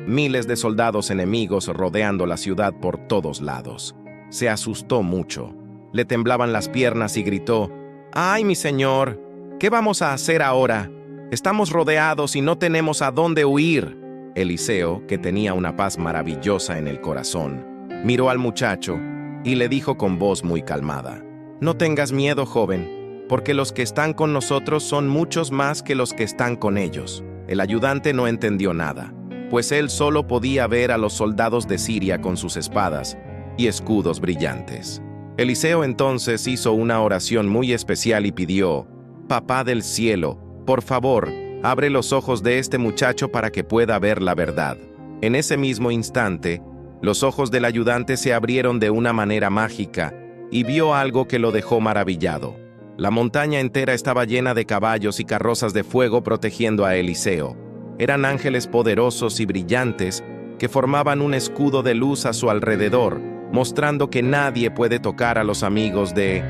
miles de soldados enemigos rodeando la ciudad por todos lados. Se asustó mucho. Le temblaban las piernas y gritó: «¡Ay, mi señor! ¿Qué vamos a hacer ahora? Estamos rodeados y no tenemos a dónde huir». Eliseo, que tenía una paz maravillosa en el corazón, miró al muchacho y le dijo con voz muy calmada: «No tengas miedo, joven, porque los que están con nosotros son muchos más que los que están con ellos». El ayudante no entendió nada, pues él solo podía ver a los soldados de Siria con sus espadas y escudos brillantes. Eliseo entonces hizo una oración muy especial y pidió: «Papá del cielo, por favor, abre los ojos de este muchacho para que pueda ver la verdad». En ese mismo instante, los ojos del ayudante se abrieron de una manera mágica y vio algo que lo dejó maravillado. La montaña entera estaba llena de caballos y carrozas de fuego protegiendo a Eliseo. Eran ángeles poderosos y brillantes que formaban un escudo de luz a su alrededor, mostrando que nadie puede tocar a los amigos de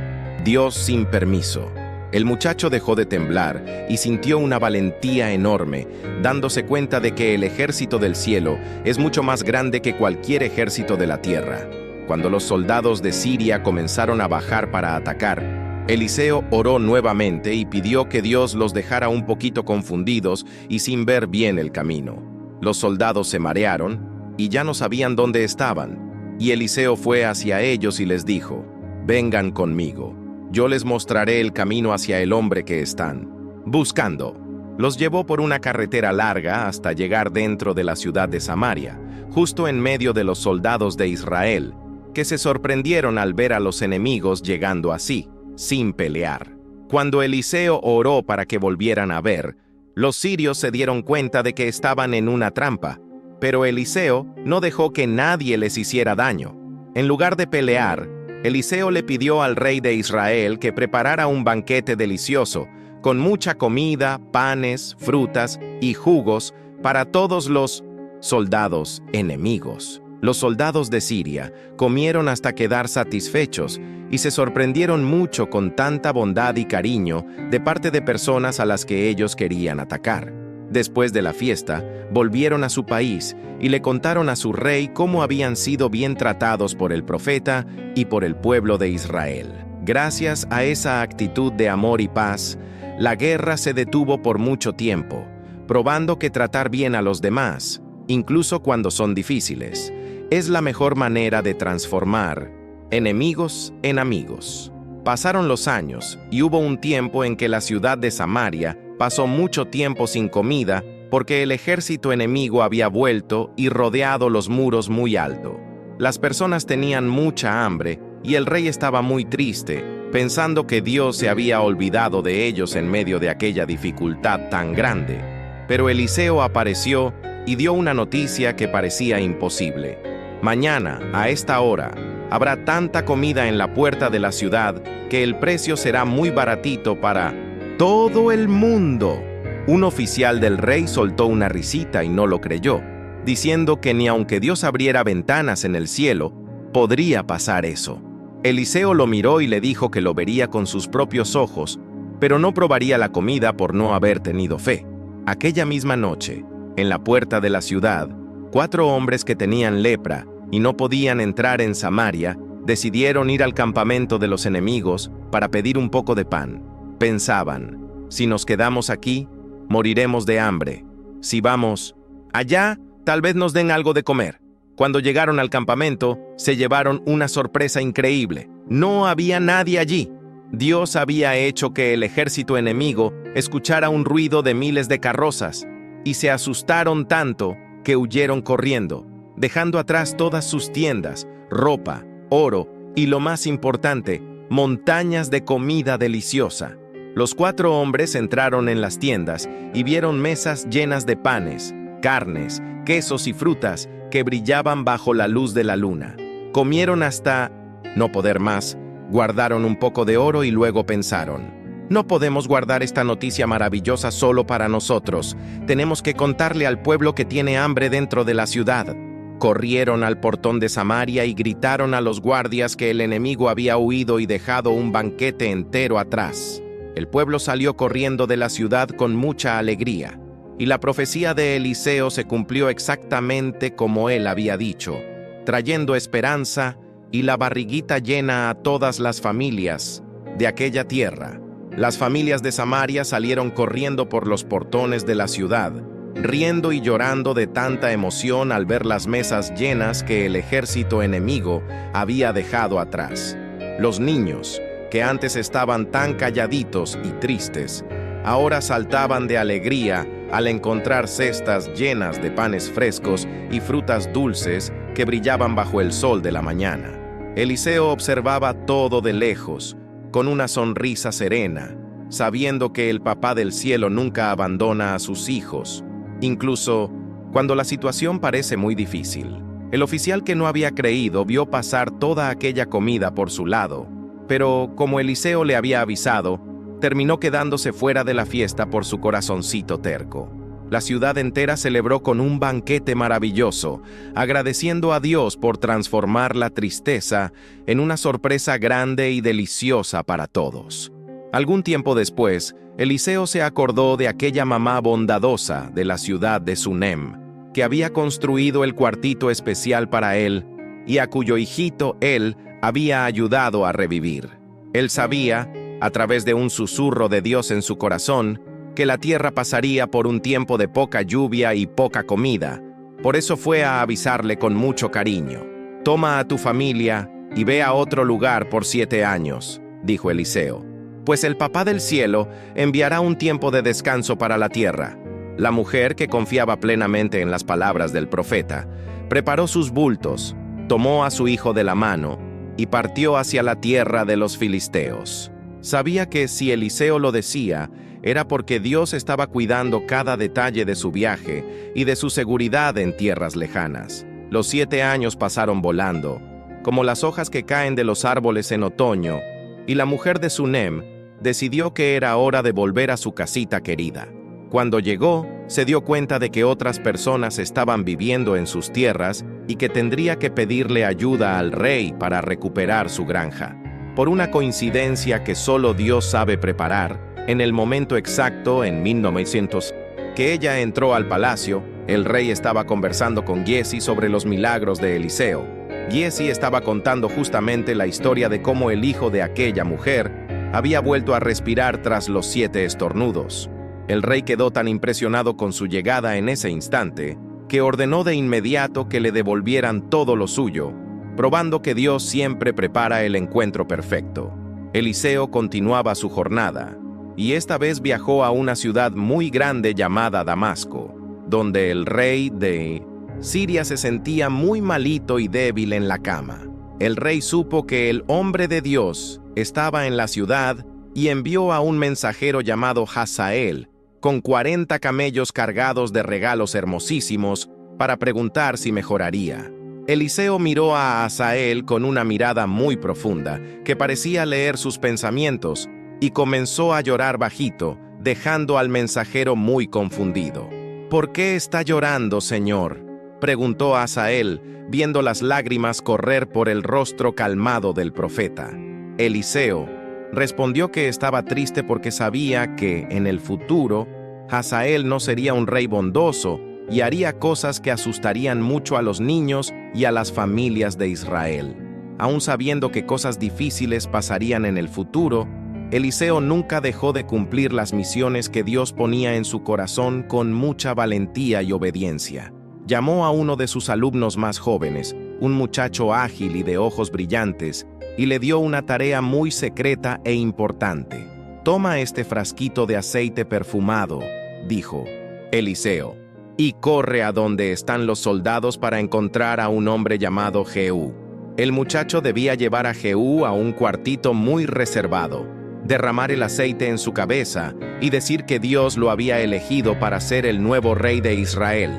Dios sin permiso. El muchacho dejó de temblar y sintió una valentía enorme, dándose cuenta de que el ejército del cielo es mucho más grande que cualquier ejército de la tierra. Cuando los soldados de Siria comenzaron a bajar para atacar, Eliseo oró nuevamente y pidió que Dios los dejara un poquito confundidos y sin ver bien el camino. Los soldados se marearon y ya no sabían dónde estaban, y Eliseo fue hacia ellos y les dijo: «Vengan conmigo. Yo les mostraré el camino hacia el hombre que están buscando». Los llevó por una carretera larga hasta llegar dentro de la ciudad de Samaria, justo en medio de los soldados de Israel, que se sorprendieron al ver a los enemigos llegando así, sin pelear. Cuando Eliseo oró para que volvieran a ver, los sirios se dieron cuenta de que estaban en una trampa, pero Eliseo no dejó que nadie les hiciera daño. En lugar de pelear, Eliseo le pidió al rey de Israel que preparara un banquete delicioso, con mucha comida, panes, frutas y jugos para todos los soldados enemigos. Los soldados de Siria comieron hasta quedar satisfechos y se sorprendieron mucho con tanta bondad y cariño de parte de personas a las que ellos querían atacar. Después de la fiesta, volvieron a su país y le contaron a su rey cómo habían sido bien tratados por el profeta y por el pueblo de Israel. Gracias a esa actitud de amor y paz, la guerra se detuvo por mucho tiempo, probando que tratar bien a los demás, incluso cuando son difíciles, es la mejor manera de transformar enemigos en amigos. Pasaron los años y hubo un tiempo en que la ciudad de Samaria pasó mucho tiempo sin comida porque el ejército enemigo había vuelto y rodeado los muros muy alto. Las personas tenían mucha hambre y el rey estaba muy triste, pensando que Dios se había olvidado de ellos en medio de aquella dificultad tan grande. Pero Eliseo apareció y dio una noticia que parecía imposible. «Mañana, a esta hora, habrá tanta comida en la puerta de la ciudad que el precio será muy baratito para todo el mundo». Un oficial del rey soltó una risita y no lo creyó, diciendo que ni aunque Dios abriera ventanas en el cielo, podría pasar eso. Eliseo lo miró y le dijo que lo vería con sus propios ojos, pero no probaría la comida por no haber tenido fe. Aquella misma noche, en la puerta de la ciudad, 4 hombres que tenían lepra y no podían entrar en Samaria, decidieron ir al campamento de los enemigos para pedir un poco de pan. Pensaban: si nos quedamos aquí, moriremos de hambre. Si vamos allá, tal vez nos den algo de comer. Cuando llegaron al campamento, se llevaron una sorpresa increíble. No había nadie allí. Dios había hecho que el ejército enemigo escuchara un ruido de miles de carrozas, y se asustaron tanto que huyeron corriendo, dejando atrás todas sus tiendas, ropa, oro y, lo más importante, montañas de comida deliciosa. Los 4 hombres entraron en las tiendas y vieron mesas llenas de panes, carnes, quesos y frutas que brillaban bajo la luz de la luna. Comieron hasta no poder más, guardaron un poco de oro y luego pensaron: no podemos guardar esta noticia maravillosa solo para nosotros. Tenemos que contarle al pueblo que tiene hambre dentro de la ciudad. Corrieron al portón de Samaria y gritaron a los guardias que el enemigo había huido y dejado un banquete entero atrás. El pueblo salió corriendo de la ciudad con mucha alegría, y la profecía de Eliseo se cumplió exactamente como él había dicho, trayendo esperanza y la barriguita llena a todas las familias de aquella tierra. Las familias de Samaria salieron corriendo por los portones de la ciudad, riendo y llorando de tanta emoción al ver las mesas llenas que el ejército enemigo había dejado atrás. Los niños, que antes estaban tan calladitos y tristes, ahora saltaban de alegría al encontrar cestas llenas de panes frescos y frutas dulces que brillaban bajo el sol de la mañana. Eliseo observaba todo de lejos, con una sonrisa serena, sabiendo que el Papá del cielo nunca abandona a sus hijos, incluso cuando la situación parece muy difícil. El oficial que no había creído vio pasar toda aquella comida por su lado, pero como Eliseo le había avisado, terminó quedándose fuera de la fiesta por su corazoncito terco. La ciudad entera celebró con un banquete maravilloso, agradeciendo a Dios por transformar la tristeza en una sorpresa grande y deliciosa para todos. Algún tiempo después, Eliseo se acordó de aquella mamá bondadosa de la ciudad de Sunem, que había construido el cuartito especial para él y a cuyo hijito él había ayudado a revivir. Él sabía, a través de un susurro de Dios en su corazón, que la tierra pasaría por un tiempo de poca lluvia y poca comida. Por eso fue a avisarle con mucho cariño. «Toma a tu familia y ve a otro lugar por 7 años», dijo Eliseo, «pues el Papá del cielo enviará un tiempo de descanso para la tierra». La mujer, que confiaba plenamente en las palabras del profeta, preparó sus bultos, tomó a su hijo de la mano y partió hacia la tierra de los filisteos. Sabía que si Eliseo lo decía, era porque Dios estaba cuidando cada detalle de su viaje y de su seguridad en tierras lejanas. Los 7 años pasaron volando, como las hojas que caen de los árboles en otoño, y la mujer de Sunem decidió que era hora de volver a su casita querida. Cuando llegó, se dio cuenta de que otras personas estaban viviendo en sus tierras y que tendría que pedirle ayuda al rey para recuperar su granja. Por una coincidencia que solo Dios sabe preparar, en el momento exacto, en 1900, que ella entró al palacio, el rey estaba conversando con Giezi sobre los milagros de Eliseo. Giezi estaba contando justamente la historia de cómo el hijo de aquella mujer había vuelto a respirar tras los 7 estornudos. El rey quedó tan impresionado con su llegada en ese instante que ordenó de inmediato que le devolvieran todo lo suyo, probando que Dios siempre prepara el encuentro perfecto. Eliseo continuaba su jornada, y esta vez viajó a una ciudad muy grande llamada Damasco, donde el rey de Siria se sentía muy malito y débil en la cama. El rey supo que el hombre de Dios estaba en la ciudad y envió a un mensajero llamado Hazael, con 40 camellos cargados de regalos hermosísimos, para preguntar si mejoraría. Eliseo miró a Hazael con una mirada muy profunda, que parecía leer sus pensamientos, y comenzó a llorar bajito, dejando al mensajero muy confundido. «¿Por qué está llorando, señor?», preguntó Hazael, viendo las lágrimas correr por el rostro calmado del profeta. Eliseo respondió que estaba triste porque sabía que, en el futuro, Hazael no sería un rey bondoso y haría cosas que asustarían mucho a los niños y a las familias de Israel. Aún sabiendo que cosas difíciles pasarían en el futuro, Eliseo nunca dejó de cumplir las misiones que Dios ponía en su corazón con mucha valentía y obediencia. Llamó a uno de sus alumnos más jóvenes, un muchacho ágil y de ojos brillantes, y le dio una tarea muy secreta e importante. «Toma este frasquito de aceite perfumado», dijo Eliseo, «y corre a donde están los soldados para encontrar a un hombre llamado Jehú. El muchacho debía llevar a Jehú a un cuartito muy reservado, derramar el aceite en su cabeza y decir que Dios lo había elegido para ser el nuevo rey de Israel.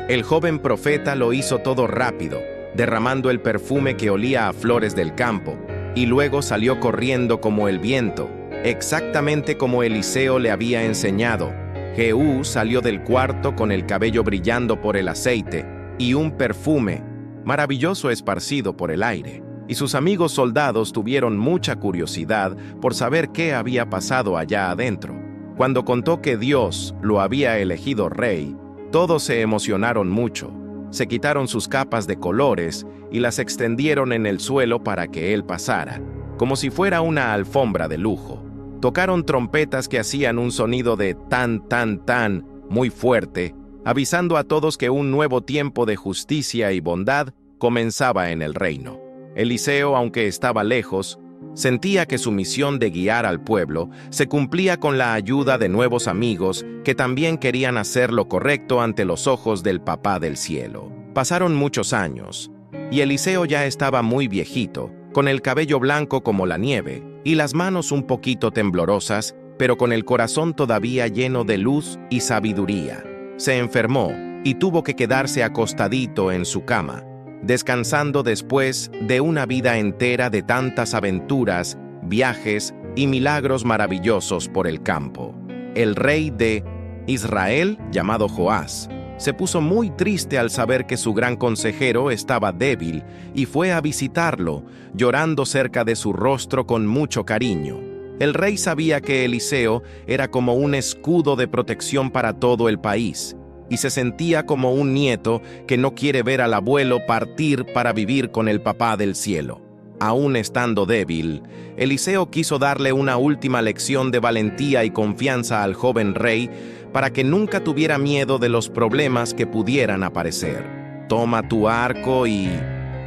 El joven profeta lo hizo todo rápido, derramando el perfume que olía a flores del campo, y luego salió corriendo como el viento, exactamente como Eliseo le había enseñado. Jehú salió del cuarto con el cabello brillando por el aceite y un perfume maravilloso esparcido por el aire, y sus amigos soldados tuvieron mucha curiosidad por saber qué había pasado allá adentro. Cuando contó que Dios lo había elegido rey, todos se emocionaron mucho. Se quitaron sus capas de colores y las extendieron en el suelo para que él pasara, como si fuera una alfombra de lujo. Tocaron trompetas que hacían un sonido de tan, tan, tan, muy fuerte, avisando a todos que un nuevo tiempo de justicia y bondad comenzaba en el reino. Eliseo, aunque estaba lejos, sentía que su misión de guiar al pueblo se cumplía con la ayuda de nuevos amigos que también querían hacer lo correcto ante los ojos del Papá del Cielo. Pasaron muchos años, y Eliseo ya estaba muy viejito, con el cabello blanco como la nieve, y las manos un poquito temblorosas, pero con el corazón todavía lleno de luz y sabiduría. Se enfermó y tuvo que quedarse acostadito en su cama, descansando después de una vida entera de tantas aventuras, viajes y milagros maravillosos por el campo. El rey de Israel, llamado Joás, se puso muy triste al saber que su gran consejero estaba débil y fue a visitarlo, llorando cerca de su rostro con mucho cariño. El rey sabía que Eliseo era como un escudo de protección para todo el país, y se sentía como un nieto que no quiere ver al abuelo partir para vivir con el Papá del Cielo. Aún estando débil, Eliseo quiso darle una última lección de valentía y confianza al joven rey para que nunca tuviera miedo de los problemas que pudieran aparecer. «Toma tu arco y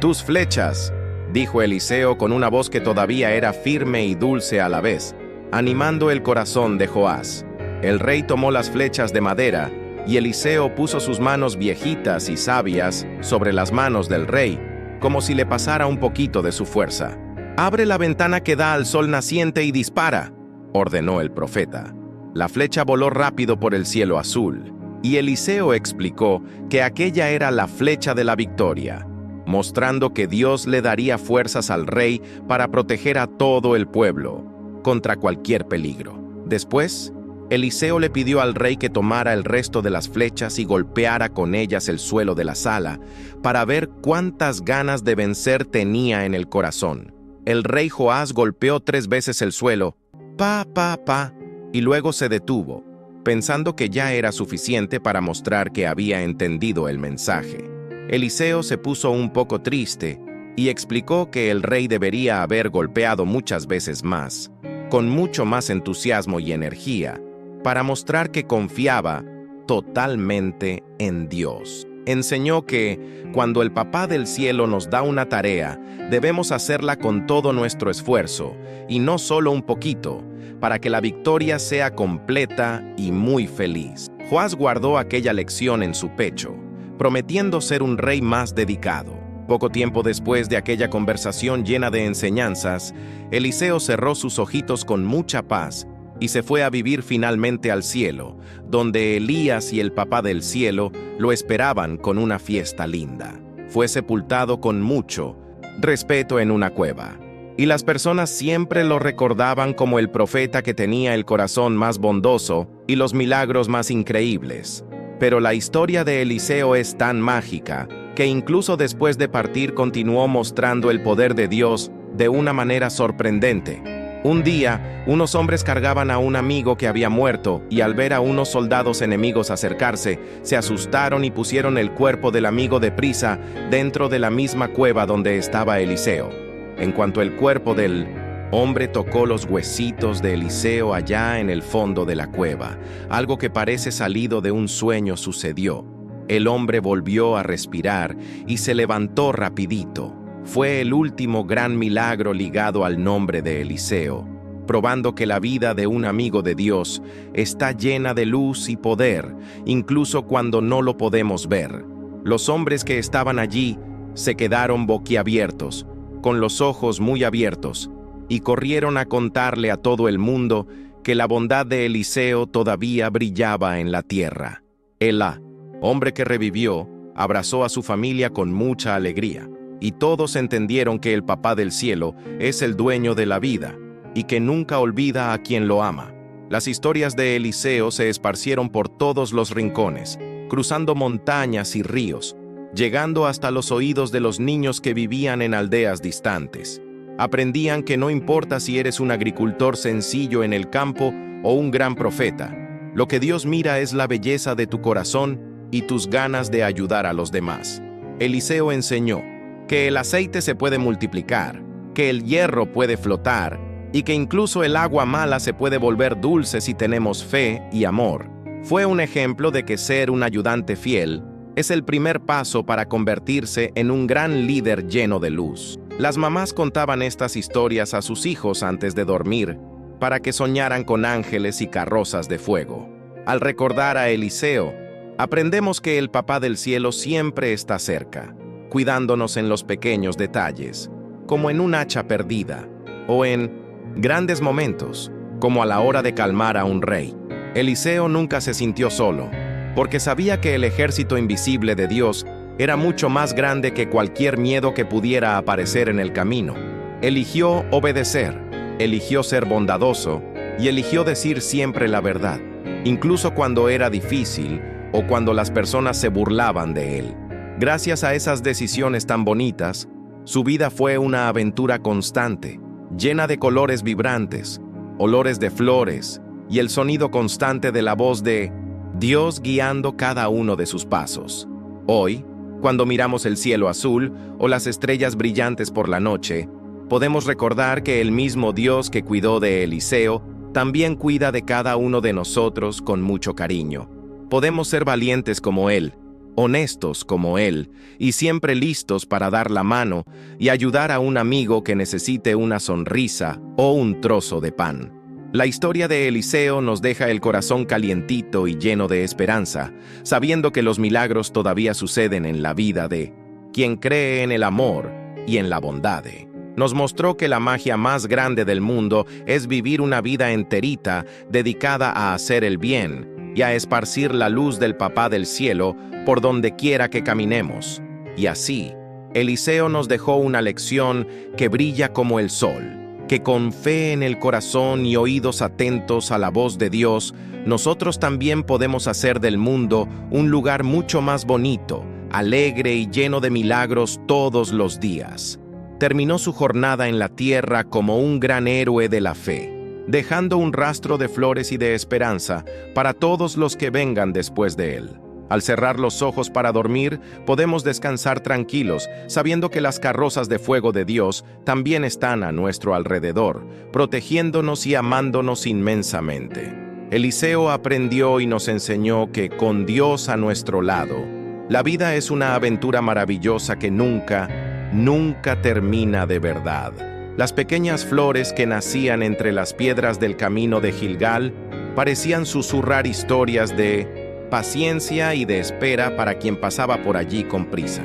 tus flechas», dijo Eliseo con una voz que todavía era firme y dulce a la vez, animando el corazón de Joás. El rey tomó las flechas de madera, y Eliseo puso sus manos viejitas y sabias sobre las manos del rey, como si le pasara un poquito de su fuerza. «Abre la ventana que da al sol naciente y dispara», ordenó el profeta. La flecha voló rápido por el cielo azul, y Eliseo explicó que aquella era la flecha de la victoria, mostrando que Dios le daría fuerzas al rey para proteger a todo el pueblo contra cualquier peligro. Después, Eliseo le pidió al rey que tomara el resto de las flechas y golpeara con ellas el suelo de la sala para ver cuántas ganas de vencer tenía en el corazón. El rey Joás golpeó 3 veces el suelo, pa, pa, pa, y luego se detuvo, pensando que ya era suficiente para mostrar que había entendido el mensaje. Eliseo se puso un poco triste y explicó que el rey debería haber golpeado muchas veces más, con mucho más entusiasmo y energía, para mostrar que confiaba totalmente en Dios. Enseñó que, cuando el Papá del Cielo nos da una tarea, debemos hacerla con todo nuestro esfuerzo, y no solo un poquito, para que la victoria sea completa y muy feliz. Joás guardó aquella lección en su pecho, prometiendo ser un rey más dedicado. Poco tiempo después de aquella conversación llena de enseñanzas, Eliseo cerró sus ojitos con mucha paz y se fue a vivir finalmente al cielo, donde Elías y el Papá del Cielo lo esperaban con una fiesta linda. Fue sepultado con mucho respeto en una cueva, y las personas siempre lo recordaban como el profeta que tenía el corazón más bondoso y los milagros más increíbles. Pero la historia de Eliseo es tan mágica que incluso después de partir continuó mostrando el poder de Dios de una manera sorprendente. Un día, unos hombres cargaban a un amigo que había muerto y al ver a unos soldados enemigos acercarse, se asustaron y pusieron el cuerpo del amigo deprisa dentro de la misma cueva donde estaba Eliseo. En cuanto el cuerpo del hombre tocó los huesitos de Eliseo allá en el fondo de la cueva, algo que parece salido de un sueño sucedió. El hombre volvió a respirar y se levantó rapidito. Fue el último gran milagro ligado al nombre de Eliseo, probando que la vida de un amigo de Dios está llena de luz y poder, incluso cuando no lo podemos ver. Los hombres que estaban allí se quedaron boquiabiertos, con los ojos muy abiertos, y corrieron a contarle a todo el mundo que la bondad de Eliseo todavía brillaba en la tierra. Elá, hombre que revivió, abrazó a su familia con mucha alegría, y todos entendieron que el Papá del cielo es el dueño de la vida, y que nunca olvida a quien lo ama. Las historias de Eliseo se esparcieron por todos los rincones, cruzando montañas y ríos, llegando hasta los oídos de los niños que vivían en aldeas distantes. Aprendían que no importa si eres un agricultor sencillo en el campo o un gran profeta, lo que Dios mira es la belleza de tu corazón y tus ganas de ayudar a los demás. Eliseo enseñó que el aceite se puede multiplicar, que el hierro puede flotar y que incluso el agua mala se puede volver dulce si tenemos fe y amor. Fue un ejemplo de que ser un ayudante fiel es el primer paso para convertirse en un gran líder lleno de luz. Las mamás contaban estas historias a sus hijos antes de dormir para que soñaran con ángeles y carrozas de fuego. Al recordar a Eliseo, aprendemos que el Papá del cielo siempre está cerca, cuidándonos en los pequeños detalles, como en un hacha perdida, o en grandes momentos, como a la hora de calmar a un rey. Eliseo nunca se sintió solo, porque sabía que el ejército invisible de Dios era mucho más grande que cualquier miedo que pudiera aparecer en el camino. Eligió obedecer, eligió ser bondadoso y eligió decir siempre la verdad, incluso cuando era difícil o cuando las personas se burlaban de él. Gracias a esas decisiones tan bonitas, su vida fue una aventura constante, llena de colores vibrantes, olores de flores y el sonido constante de la voz de Dios guiando cada uno de sus pasos. Hoy, cuando miramos el cielo azul o las estrellas brillantes por la noche, podemos recordar que el mismo Dios que cuidó de Eliseo también cuida de cada uno de nosotros con mucho cariño. Podemos ser valientes como Él, honestos como Él, y siempre listos para dar la mano y ayudar a un amigo que necesite una sonrisa o un trozo de pan. La historia de Eliseo nos deja el corazón calientito y lleno de esperanza, sabiendo que los milagros todavía suceden en la vida de quien cree en el amor y en la bondad. Nos mostró que la magia más grande del mundo es vivir una vida enterita dedicada a hacer el bien y a esparcir la luz del Papá del cielo por donde quiera que caminemos. Y así, Eliseo nos dejó una lección que brilla como el sol, que con fe en el corazón y oídos atentos a la voz de Dios, nosotros también podemos hacer del mundo un lugar mucho más bonito, alegre y lleno de milagros todos los días. Terminó su jornada en la tierra como un gran héroe de la fe, dejando un rastro de flores y de esperanza para todos los que vengan después de él. Al cerrar los ojos para dormir, podemos descansar tranquilos, sabiendo que las carrozas de fuego de Dios también están a nuestro alrededor, protegiéndonos y amándonos inmensamente. Eliseo aprendió y nos enseñó que con Dios a nuestro lado, la vida es una aventura maravillosa que nunca termina de verdad. Las pequeñas flores que nacían entre las piedras del camino de Gilgal parecían susurrar historias de paciencia y de espera para quien pasaba por allí con prisa.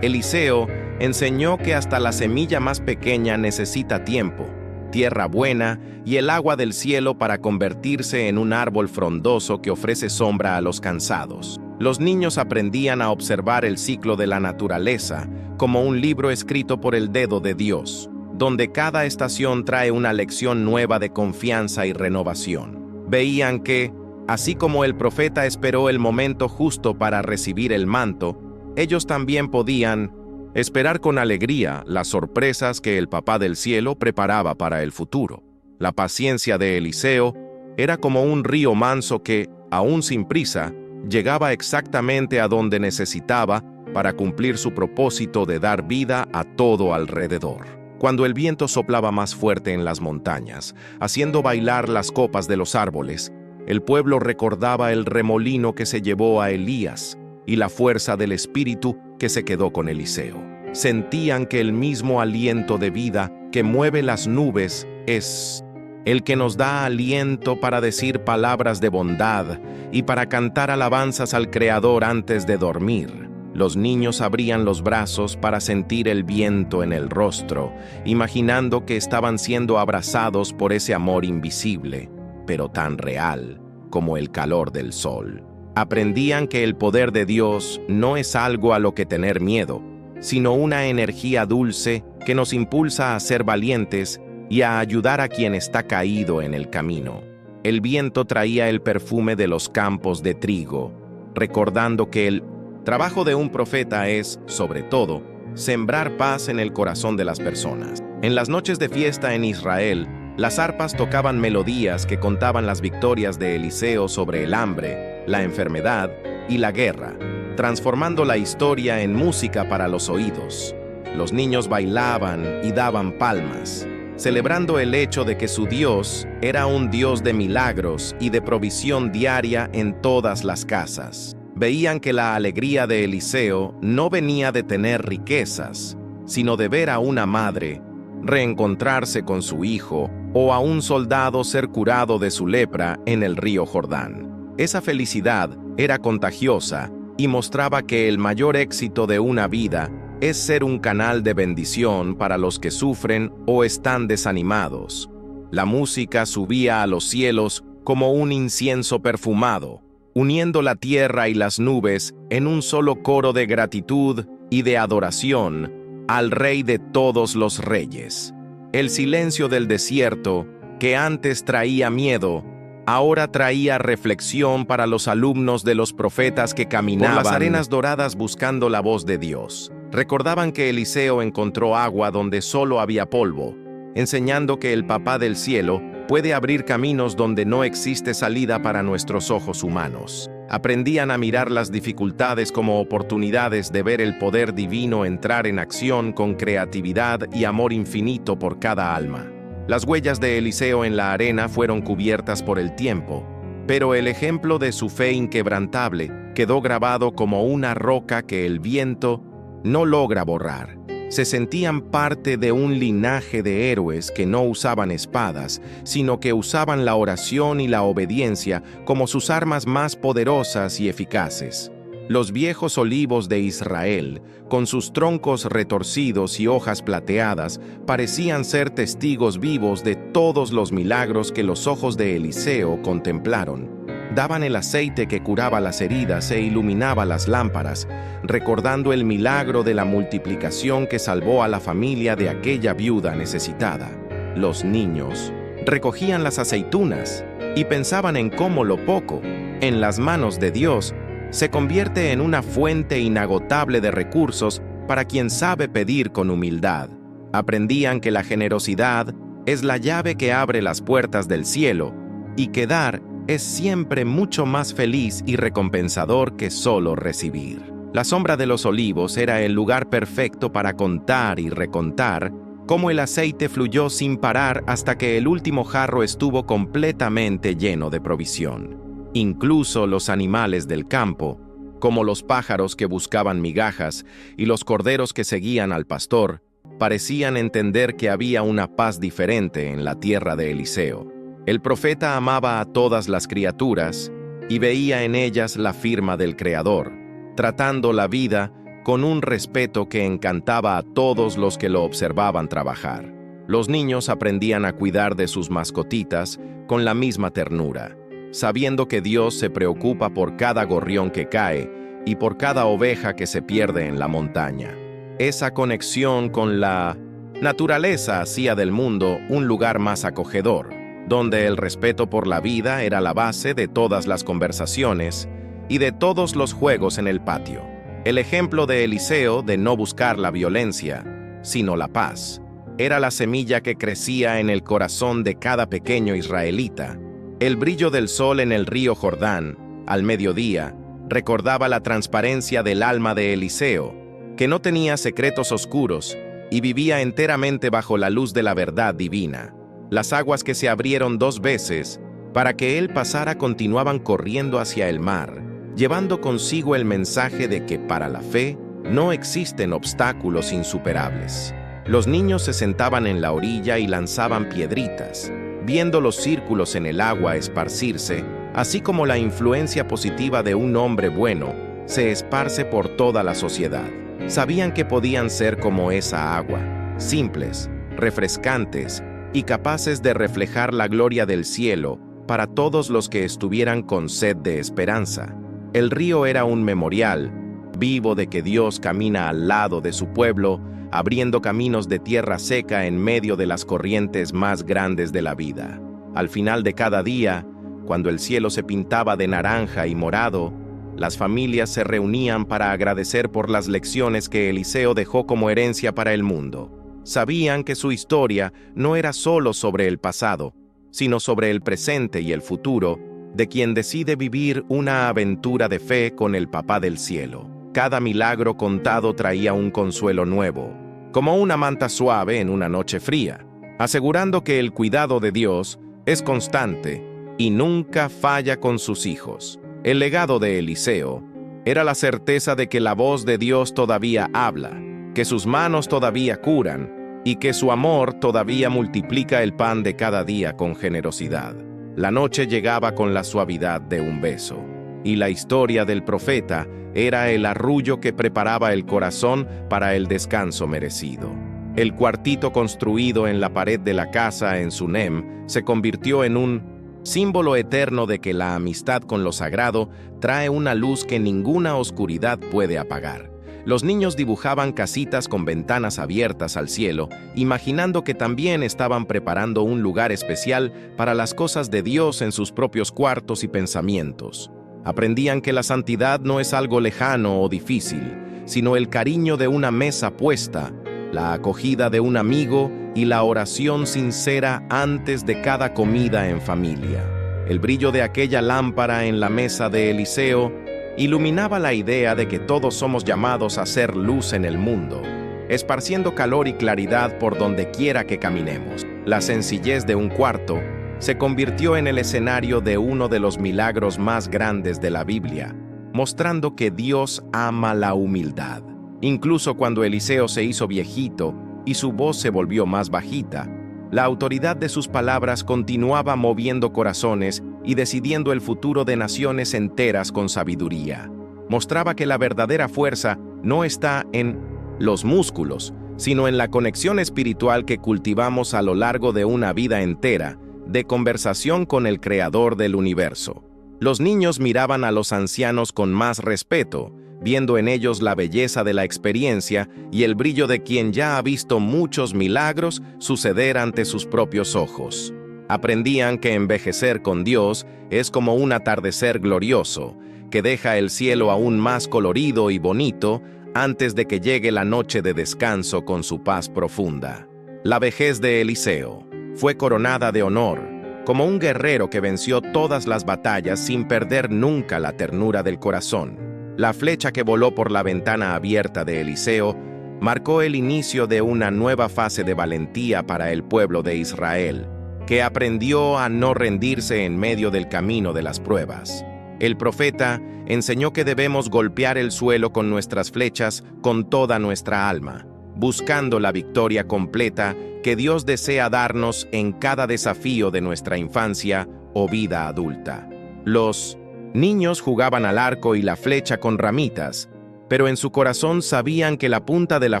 Eliseo enseñó que hasta la semilla más pequeña necesita tiempo, tierra buena y el agua del cielo para convertirse en un árbol frondoso que ofrece sombra a los cansados. Los niños aprendían a observar el ciclo de la naturaleza como un libro escrito por el dedo de Dios, donde cada estación trae una lección nueva de confianza y renovación. Veían que, así como el profeta esperó el momento justo para recibir el manto, ellos también podían esperar con alegría las sorpresas que el Papá del cielo preparaba para el futuro. La paciencia de Eliseo era como un río manso que, aún sin prisa, llegaba exactamente a donde necesitaba para cumplir su propósito de dar vida a todo alrededor. Cuando el viento soplaba más fuerte en las montañas, haciendo bailar las copas de los árboles, el pueblo recordaba el remolino que se llevó a Elías y la fuerza del espíritu que se quedó con Eliseo. Sentían que el mismo aliento de vida que mueve las nubes es el que nos da aliento para decir palabras de bondad y para cantar alabanzas al Creador antes de dormir. Los niños abrían los brazos para sentir el viento en el rostro, imaginando que estaban siendo abrazados por ese amor invisible, pero tan real como el calor del sol. Aprendían que el poder de Dios no es algo a lo que tener miedo, sino una energía dulce que nos impulsa a ser valientes y a ayudar a quien está caído en el camino. El viento traía el perfume de los campos de trigo, recordando que el trabajo de un profeta es, sobre todo, sembrar paz en el corazón de las personas. En las noches de fiesta en Israel, las arpas tocaban melodías que contaban las victorias de Eliseo sobre el hambre, la enfermedad y la guerra, transformando la historia en música para los oídos. Los niños bailaban y daban palmas, celebrando el hecho de que su Dios era un Dios de milagros y de provisión diaria en todas las casas. Veían que la alegría de Eliseo no venía de tener riquezas, sino de ver a una madre reencontrarse con su hijo o a un soldado ser curado de su lepra en el río Jordán. Esa felicidad era contagiosa y mostraba que el mayor éxito de una vida es ser un canal de bendición para los que sufren o están desanimados. La música subía a los cielos como un incienso perfumado, uniendo la tierra y las nubes en un solo coro de gratitud y de adoración al Rey de todos los reyes. El silencio del desierto, que antes traía miedo, ahora traía reflexión para los alumnos de los profetas que caminaban por las arenas doradas buscando la voz de Dios. Recordaban que Eliseo encontró agua donde solo había polvo, enseñando que el Papá del cielo puede abrir caminos donde no existe salida para nuestros ojos humanos. Aprendían a mirar las dificultades como oportunidades de ver el poder divino entrar en acción con creatividad y amor infinito por cada alma. Las huellas de Eliseo en la arena fueron cubiertas por el tiempo, pero el ejemplo de su fe inquebrantable quedó grabado como una roca que el viento no logra borrar. Se sentían parte de un linaje de héroes que no usaban espadas, sino que usaban la oración y la obediencia como sus armas más poderosas y eficaces. Los viejos olivos de Israel, con sus troncos retorcidos y hojas plateadas, parecían ser testigos vivos de todos los milagros que los ojos de Eliseo contemplaron. Daban el aceite que curaba las heridas e iluminaba las lámparas, recordando el milagro de la multiplicación que salvó a la familia de aquella viuda necesitada. Los niños recogían las aceitunas y pensaban en cómo lo poco, en las manos de Dios, se convierte en una fuente inagotable de recursos para quien sabe pedir con humildad. Aprendían que la generosidad es la llave que abre las puertas del cielo y que dar es siempre mucho más feliz y recompensador que solo recibir. La sombra de los olivos era el lugar perfecto para contar y recontar cómo el aceite fluyó sin parar hasta que el último jarro estuvo completamente lleno de provisión. Incluso los animales del campo, como los pájaros que buscaban migajas y los corderos que seguían al pastor, parecían entender que había una paz diferente en la tierra de Eliseo. El profeta amaba a todas las criaturas y veía en ellas la firma del Creador, tratando la vida con un respeto que encantaba a todos los que lo observaban trabajar. Los niños aprendían a cuidar de sus mascotitas con la misma ternura, sabiendo que Dios se preocupa por cada gorrión que cae y por cada oveja que se pierde en la montaña. Esa conexión con la naturaleza hacía del mundo un lugar más acogedor, donde el respeto por la vida era la base de todas las conversaciones y de todos los juegos en el patio. El ejemplo de Eliseo de no buscar la violencia, sino la paz, era la semilla que crecía en el corazón de cada pequeño israelita. El brillo del sol en el río Jordán, al mediodía, recordaba la transparencia del alma de Eliseo, que no tenía secretos oscuros y vivía enteramente bajo la luz de la verdad divina. Las aguas que se abrieron 2 veces para que él pasara continuaban corriendo hacia el mar, llevando consigo el mensaje de que para la fe no existen obstáculos insuperables. Los niños se sentaban en la orilla y lanzaban piedritas, viendo los círculos en el agua esparcirse, así como la influencia positiva de un hombre bueno se esparce por toda la sociedad. Sabían que podían ser como esa agua, simples, refrescantes y capaces de reflejar la gloria del cielo para todos los que estuvieran con sed de esperanza. El río era un memorial vivo de que Dios camina al lado de su pueblo, abriendo caminos de tierra seca en medio de las corrientes más grandes de la vida. Al final de cada día, cuando el cielo se pintaba de naranja y morado, las familias se reunían para agradecer por las lecciones que Eliseo dejó como herencia para el mundo. Sabían que su historia no era solo sobre el pasado, sino sobre el presente y el futuro de quien decide vivir una aventura de fe con el Papá del Cielo. Cada milagro contado traía un consuelo nuevo, como una manta suave en una noche fría, asegurando que el cuidado de Dios es constante y nunca falla con sus hijos. El legado de Eliseo era la certeza de que la voz de Dios todavía habla, que sus manos todavía curan y que su amor todavía multiplica el pan de cada día con generosidad. La noche llegaba con la suavidad de un beso, y la historia del profeta era el arrullo que preparaba el corazón para el descanso merecido. El cuartito construido en la pared de la casa en Sunem se convirtió en un símbolo eterno de que la amistad con lo sagrado trae una luz que ninguna oscuridad puede apagar. Los niños dibujaban casitas con ventanas abiertas al cielo, imaginando que también estaban preparando un lugar especial para las cosas de Dios en sus propios cuartos y pensamientos. Aprendían que la santidad no es algo lejano o difícil, sino el cariño de una mesa puesta, la acogida de un amigo y la oración sincera antes de cada comida en familia. El brillo de aquella lámpara en la mesa de Eliseo iluminaba la idea de que todos somos llamados a ser luz en el mundo, esparciendo calor y claridad por donde quiera que caminemos. La sencillez de un cuarto se convirtió en el escenario de uno de los milagros más grandes de la Biblia, mostrando que Dios ama la humildad. Incluso cuando Eliseo se hizo viejito y su voz se volvió más bajita, la autoridad de sus palabras continuaba moviendo corazones y decidiendo el futuro de naciones enteras con sabiduría. Mostraba que la verdadera fuerza no está en los músculos, sino en la conexión espiritual que cultivamos a lo largo de una vida entera de conversación con el Creador del universo. Los niños miraban a los ancianos con más respeto, viendo en ellos la belleza de la experiencia y el brillo de quien ya ha visto muchos milagros suceder ante sus propios ojos. Aprendían que envejecer con Dios es como un atardecer glorioso, que deja el cielo aún más colorido y bonito antes de que llegue la noche de descanso con su paz profunda. La vejez de Eliseo fue coronada de honor, como un guerrero que venció todas las batallas sin perder nunca la ternura del corazón. La flecha que voló por la ventana abierta de Eliseo marcó el inicio de una nueva fase de valentía para el pueblo de Israel, que aprendió a no rendirse en medio del camino de las pruebas. El profeta enseñó que debemos golpear el suelo con nuestras flechas con toda nuestra alma, buscando la victoria completa que Dios desea darnos en cada desafío de nuestra infancia o vida adulta. Los niños jugaban al arco y la flecha con ramitas, pero en su corazón sabían que la punta de la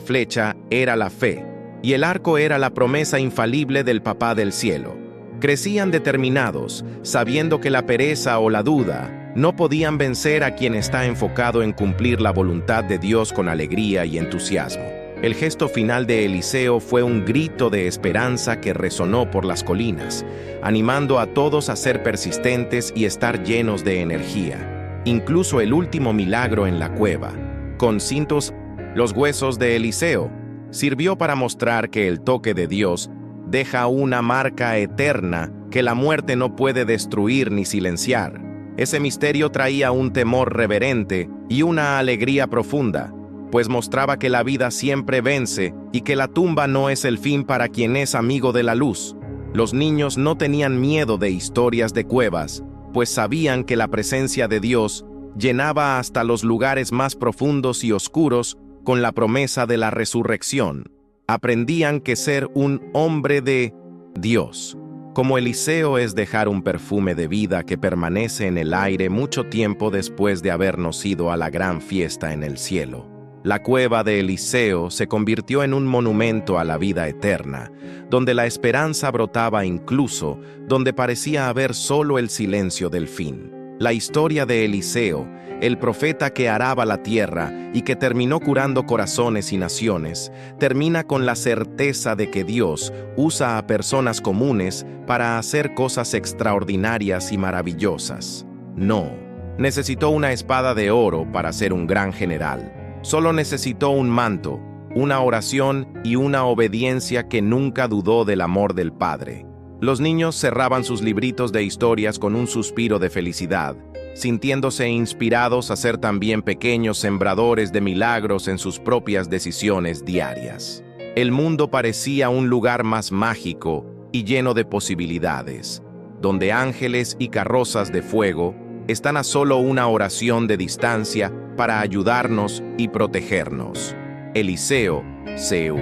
flecha era la fe, y el arco era la promesa infalible del Papá del Cielo. Crecían determinados, sabiendo que la pereza o la duda no podían vencer a quien está enfocado en cumplir la voluntad de Dios con alegría y entusiasmo. El gesto final de Eliseo fue un grito de esperanza que resonó por las colinas, animando a todos a ser persistentes y estar llenos de energía. Incluso el último milagro en la cueva, con cintos, los huesos de Eliseo, sirvió para mostrar que el toque de Dios deja una marca eterna que la muerte no puede destruir ni silenciar. Ese misterio traía un temor reverente y una alegría profunda, pues mostraba que la vida siempre vence y que la tumba no es el fin para quien es amigo de la luz. Los niños no tenían miedo de historias de cuevas, pues sabían que la presencia de Dios llenaba hasta los lugares más profundos y oscuros con la promesa de la resurrección. Aprendían que ser un hombre de Dios Como Eliseo es dejar un perfume de vida que permanece en el aire mucho tiempo después de habernos ido a la gran fiesta en el cielo. La cueva de Eliseo se convirtió en un monumento a la vida eterna, donde la esperanza brotaba incluso donde parecía haber solo el silencio del fin. La historia de Eliseo, el profeta que araba la tierra y que terminó curando corazones y naciones, termina con la certeza de que Dios usa a personas comunes para hacer cosas extraordinarias y maravillosas. No, necesitó una espada de oro para ser un gran general. Solo necesitó un manto, una oración y una obediencia que nunca dudó del amor del Padre. Los niños cerraban sus libritos de historias con un suspiro de felicidad, sintiéndose inspirados a ser también pequeños sembradores de milagros en sus propias decisiones diarias. El mundo parecía un lugar más mágico y lleno de posibilidades, donde ángeles y carrozas de fuego están a solo una oración de distancia para ayudarnos y protegernos. Eliseo se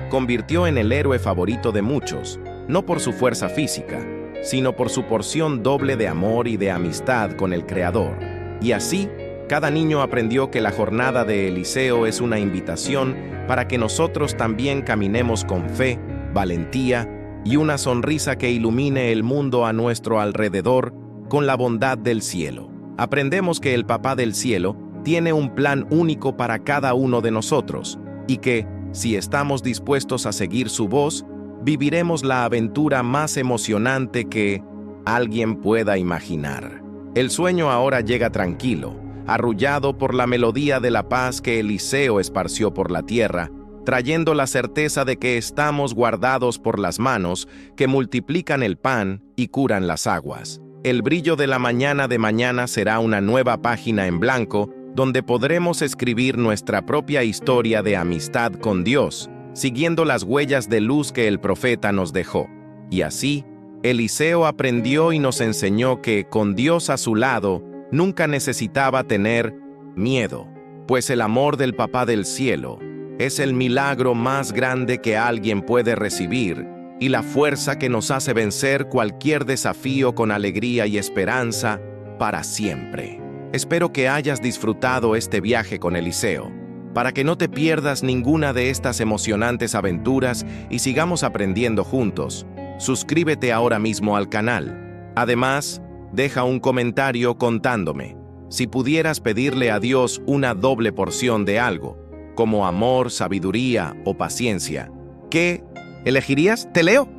convirtió en el héroe favorito de muchos, no por su fuerza física, sino por su porción doble de amor y de amistad con el Creador. Y así, cada niño aprendió que la jornada de Eliseo es una invitación para que nosotros también caminemos con fe, valentía y una sonrisa que ilumine el mundo a nuestro alrededor con la bondad del cielo. Aprendemos que el Papá del Cielo tiene un plan único para cada uno de nosotros y que, si estamos dispuestos a seguir su voz, viviremos la aventura más emocionante que alguien pueda imaginar. El sueño ahora llega tranquilo, arrullado por la melodía de la paz que Eliseo esparció por la tierra, trayendo la certeza de que estamos guardados por las manos que multiplican el pan y curan las aguas. El brillo de la mañana de mañana será una nueva página en blanco donde podremos escribir nuestra propia historia de amistad con Dios, siguiendo las huellas de luz que el profeta nos dejó. Y así, Eliseo aprendió y nos enseñó que, con Dios a su lado, nunca necesitaba tener miedo, pues el amor del Papá del Cielo es el milagro más grande que alguien puede recibir y la fuerza que nos hace vencer cualquier desafío con alegría y esperanza para siempre. Espero que hayas disfrutado este viaje con Eliseo. Para que no te pierdas ninguna de estas emocionantes aventuras y sigamos aprendiendo juntos, suscríbete ahora mismo al canal. Además, deja un comentario contándome si pudieras pedirle a Dios una doble porción de algo, como amor, sabiduría o paciencia. ¿Qué elegirías? Te leo.